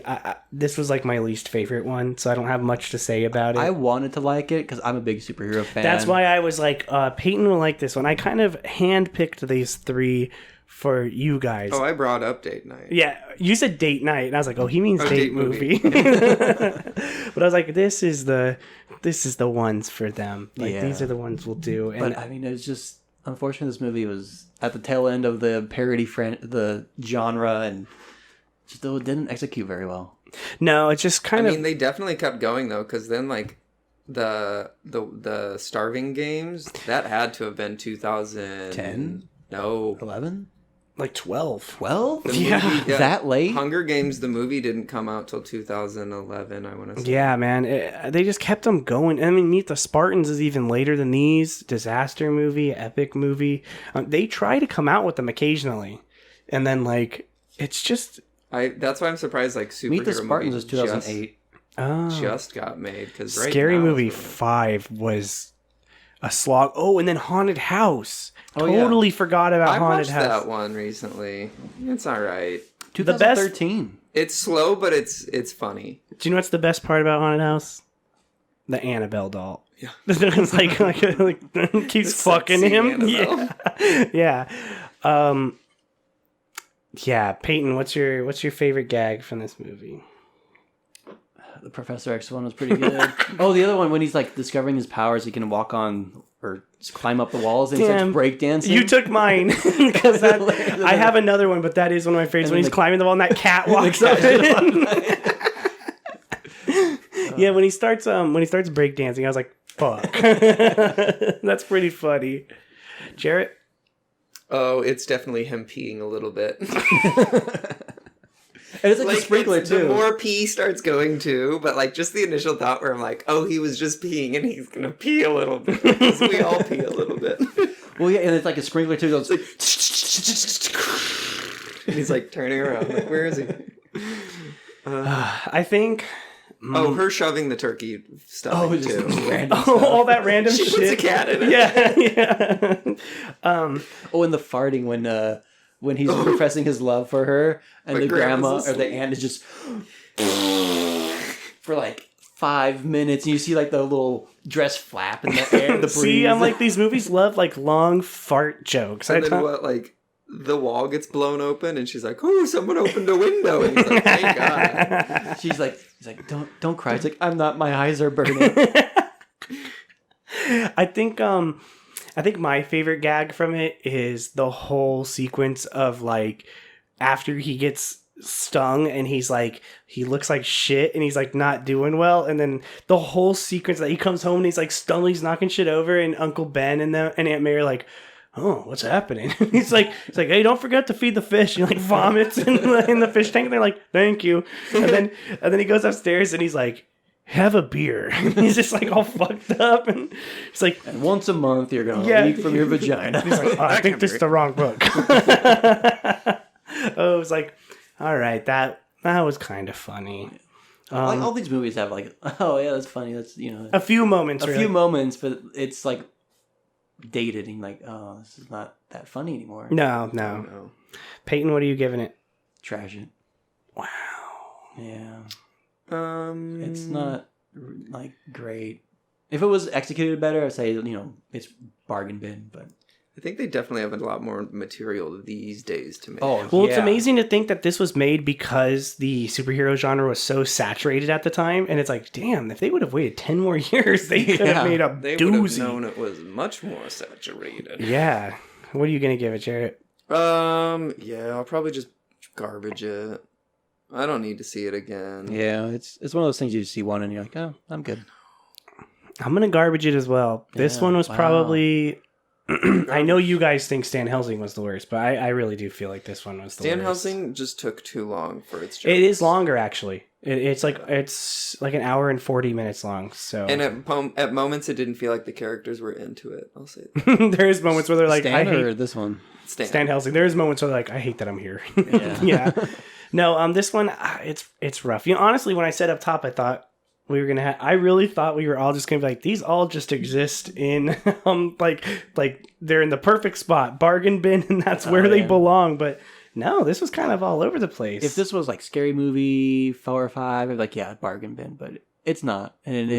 this was like my least favorite one, so I don't have much to say about it. I wanted to like it because I'm a big superhero fan. That's why I was like Peyton will like this one. I kind of handpicked these three for you guys. Oh, I brought up date night. Yeah, you said date night, and I was like, oh, he means date movie. But I was like, this is the ones for them. Like these are the ones we'll do. And but I mean, it's just unfortunate this movie was at the tail end of the parody the genre, and just it didn't execute very well. no, it's just kind of. I mean, they definitely kept going though, because then like the Starving Games, that had to have been 2010. No, 11, like 12. 12. Yeah. That late. Hunger Games, the movie didn't come out till 2011. I want to say. Yeah, man. They just kept them going. I mean, Meet the Spartans is even later than these. Disaster movie, epic movie. They try to come out with them occasionally, and then like it's just. That's why I'm surprised. Like superhero Meet the Spartans movies is 2008. just got made, because Scary Movie 5 was a slog. Oh, and then Haunted House. Totally forgot about Haunted House. I watched that one recently. It's all right. 2013. It's slow, but it's funny. Do you know what's the best part about Haunted House? The Annabelle doll. Yeah. It's like keeps fucking him. Annabelle. Yeah. Yeah. Yeah, Peyton, what's your favorite gag from this movie? The Professor X one was pretty good. Oh, the other one, when he's like discovering his powers, he can walk on or just climb up the walls and he starts breakdancing. You took mine because I have another one, but that is one of my favorites when he's climbing the wall and that cat walks up. Yeah, when he starts breakdancing, I was like, "Fuck." That's pretty funny. Jarrett? Oh, it's definitely him peeing a little bit. And it's like a sprinkler too. The more pee starts going too, but like just the initial thought where I'm like, oh, he was just peeing and he's gonna pee a little bit, because we all pee a little bit. Well, yeah, and it's like a sprinkler too. It's like, and he's like turning around, like, where is he? I think. Oh, her shoving the turkey stuff too. Random stuff. All that random she shit. Puts a cat in it. Yeah. and the farting when he's professing his love for her, and the grandma or the aunt is just for like 5 minutes, and you see like the little dress flap in the air, the breeze. See, I'm like, these movies love like long fart jokes. And then what, like the wall gets blown open, and she's like, "Oh, someone opened a window." And he's like, "Thank God." He's like, "Don't cry." It's like, "I'm not. My eyes are burning." I think my favorite gag from it is the whole sequence of like after he gets stung and he's like, he looks like shit and he's like not doing well, and then the whole sequence that he comes home and he's like stunned, he's knocking shit over, and Uncle Ben and Aunt May are like, oh, what's happening? He's like, hey, don't forget to feed the fish. And he like vomits in the fish tank, and they're like, thank you. And then he goes upstairs and he's like, have a beer. And he's just like all fucked up, and he's like, and once a month you're gonna leak from your vagina. He's like, oh, I think this is the wrong book. Oh, it was like, all right, that was kind of funny. Like all these movies have like, oh yeah, that's funny. That's a few moments, moments, but it's like dated and like, oh, this is not that funny anymore. No. Peyton, what are you giving it? Trash it. Wow. Yeah. It's not like great. If it was executed better, I'd say it's bargain bin. But I think they definitely have a lot more material these days to make. Oh, well, it's amazing to think that this was made because the superhero genre was so saturated at the time, and it's like, damn, if they would have waited 10 more years, they could have made a doozy. They would have known it was much more saturated. Yeah. What are you gonna give it, Jarrett? Yeah, I'll probably just garbage it. I don't need to see it again. Yeah, it's one of those things you see one and you're like, oh, I'm good. I'm gonna garbage it as well. This one was probably. I know you guys think Stan Helsing was the worst, but I really do feel like this one was the worst. Stan Helsing just took too long for its jokes. It is longer, actually. It's like an hour and 40 minutes long. So, and at moments it didn't feel like the characters were into it. I'll say that. There is moments where they're like, Stan, I hate this one. Stan Helsing. There is moments where they're like, I hate that I'm here. Yeah. Yeah. No, this one, it's rough. Honestly, when I said up top, I thought we were gonna I really thought we were all just gonna be like, these all just exist in like they're in the perfect spot, bargain bin, and that's where they belong. But no, this was kind of all over the place. If this was like Scary Movie 4 or 5, I'd be like, yeah, bargain bin, but it's not, and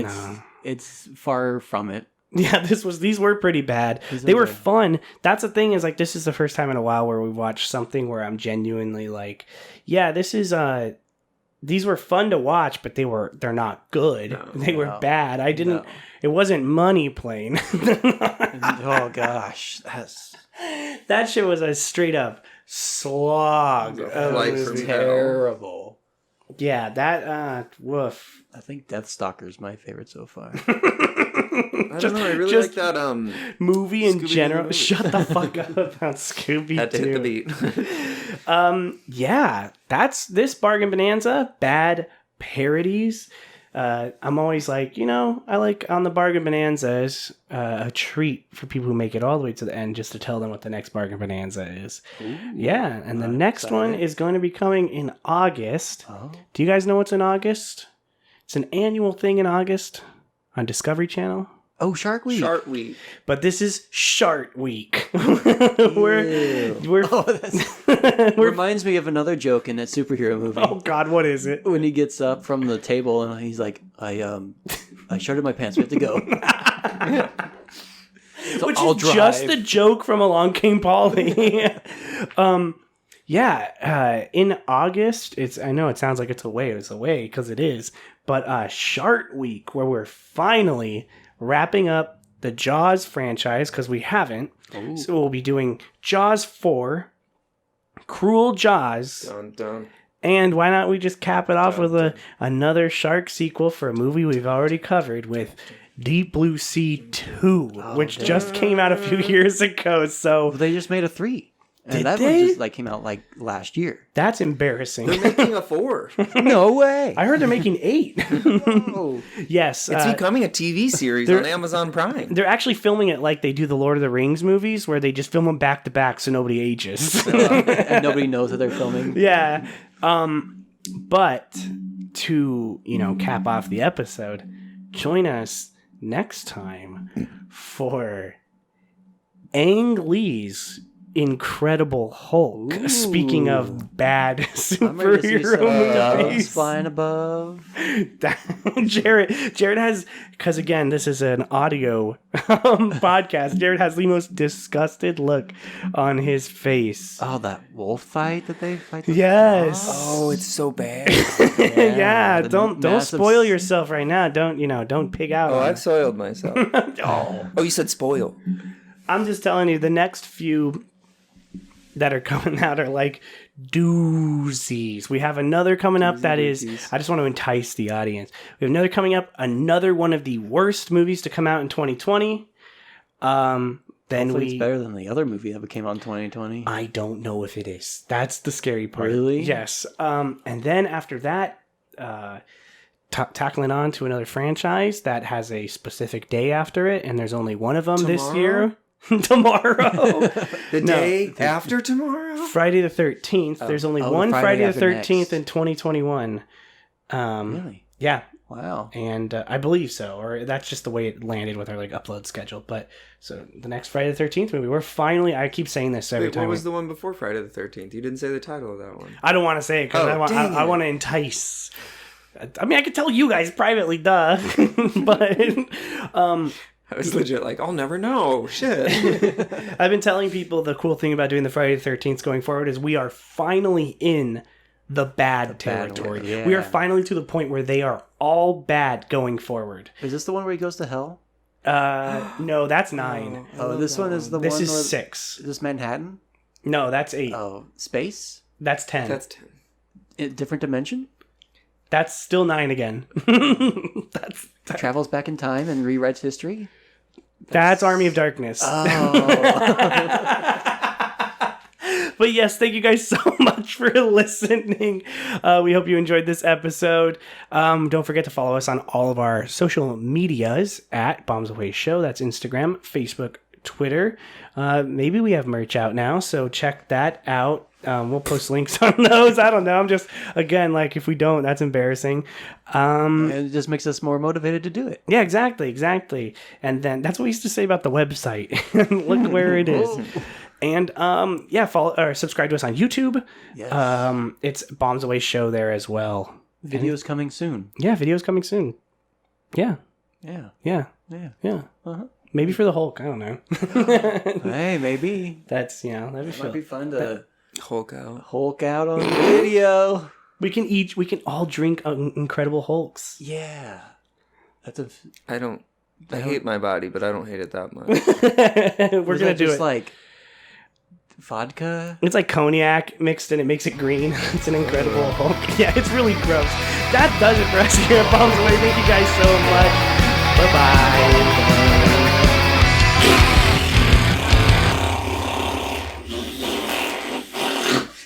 it's far from it. Yeah, these were pretty bad. They were fun. That's the thing is like this is the first time in a while where we watched something where I'm genuinely like, yeah, this is these were fun to watch, but they're not good. They were bad. It wasn't money plane. Oh gosh, that shit was a straight up slog. Terrible. Yeah, that woof. I think Deathstalker's my favorite so far. I don't know. I really like that movie in Scooby-Doo general. movie. Shut the fuck up about Scooby-Doo. Had to hit the beat. Yeah, that's this Bargain Bonanza. Bad parodies. I'm always like, I like on the Bargain Bonanza is a treat for people who make it all the way to the end just to tell them what the next Bargain Bonanza is. Ooh, yeah, and the next one is going to be coming in August. Oh. Do you guys know what's in August? It's an annual thing in August on Discovery Channel. Oh, Shark Week. Shark Week. But this is Shark Week. Reminds me of another joke in that superhero movie. Oh God, what is it? When he gets up from the table and he's like, I shirted my pants, we have to go. So which is just a joke from Along Came Polly. In August, I know it sounds like it's away because it is, but Shark Week, where we're finally wrapping up the Jaws franchise because we haven't. Ooh. So we'll be doing Jaws 4, Cruel Jaws, dun, dun. And why not we just cap it off with another shark sequel for a movie we've already covered with Deep Blue Sea 2, which just came out a few years ago. So they just made a 3. And Did that they? one just came out last year. That's embarrassing. They're making a 4. No way. I heard they're making 8. Whoa. Yes. It's becoming a TV series on Amazon Prime. They're actually filming it like they do the Lord of the Rings movies, where they just film them back to back so nobody ages. And nobody knows that they're filming. Yeah. But to, cap off the episode, join us next time for Ang Lee's Incredible Hulk. Ooh. Speaking of bad superhero movies, flying above. Jared has, because again, this is an audio podcast. Jared has the most disgusted look on his face. Oh, that wolf fight that they fight. Yes. Oh, it's so bad. Yeah. Don't spoil yourself right now. Don't pig out. Oh, I've soiled myself. Oh, you said spoil. I'm just telling you, the next few that are coming out are like doozies. We have another coming up that is, I just want to entice the audience. We have another coming up, another one of the worst movies to come out in 2020. Then it's better than the other movie that came out in 2020. I don't know if it is. That's the scary part. Really? Yes. And then after that, tackling on to another franchise that has a specific day after it, and there's only one of them this year. Tomorrow. The day after tomorrow? Friday the 13th. There's only one Friday the 13th in 2021. Really? Yeah. Wow. And I believe so, or that's just the way it landed with our upload schedule. But so the next Friday the 13th movie, we're finally, I keep saying this every time. What was the one before Friday the 13th? You didn't say the title of that one. I don't want to say it because I want to entice. I mean, I could tell you guys privately, duh. But I was legit like, I'll never know. Shit. I've been telling people the cool thing about doing the Friday the 13th going forward is we are finally in the bad territory. Yeah. We are finally to the point where they are all bad going forward. Is this the one where he goes to hell? No, that's 9. Oh, this one is the this one. This is 6. Is this Manhattan? No, that's 8. Oh, space? That's 10. That's 10. Different dimension? That's still 9 again. That's travels back in time and rewrites history. That's Army of Darkness. Oh. But yes, thank you guys so much for listening. We hope you enjoyed this episode. Don't forget to follow us on all of our social medias at Bombs Away Show. That's Instagram, Facebook, Twitter. Maybe we have merch out now, so check that out. We'll post links on those. I don't know. I'm just, again, if we don't, that's embarrassing. It just makes us more motivated to do it. Yeah, exactly. And then that's what we used to say about the website. Look where it is. And follow or subscribe to us on YouTube. Yes. It's Bombs Away Show there as well. Videos coming soon. Yeah, videos coming soon. Yeah. Yeah. Yeah. Yeah. Yeah. Uh-huh. Maybe for the Hulk. I don't know. Hey, maybe. That's, that'd be Might be fun to Hulk out. Hulk out on video. We can all drink Incredible Hulks. Yeah. That's a... I hate my body, but I don't hate it that much. We're going to do just it. like vodka? It's like cognac mixed and it makes it green. It's an Incredible Hulk. Yeah, it's really gross. That does it for us here at Bombs Away. Thank you guys so much.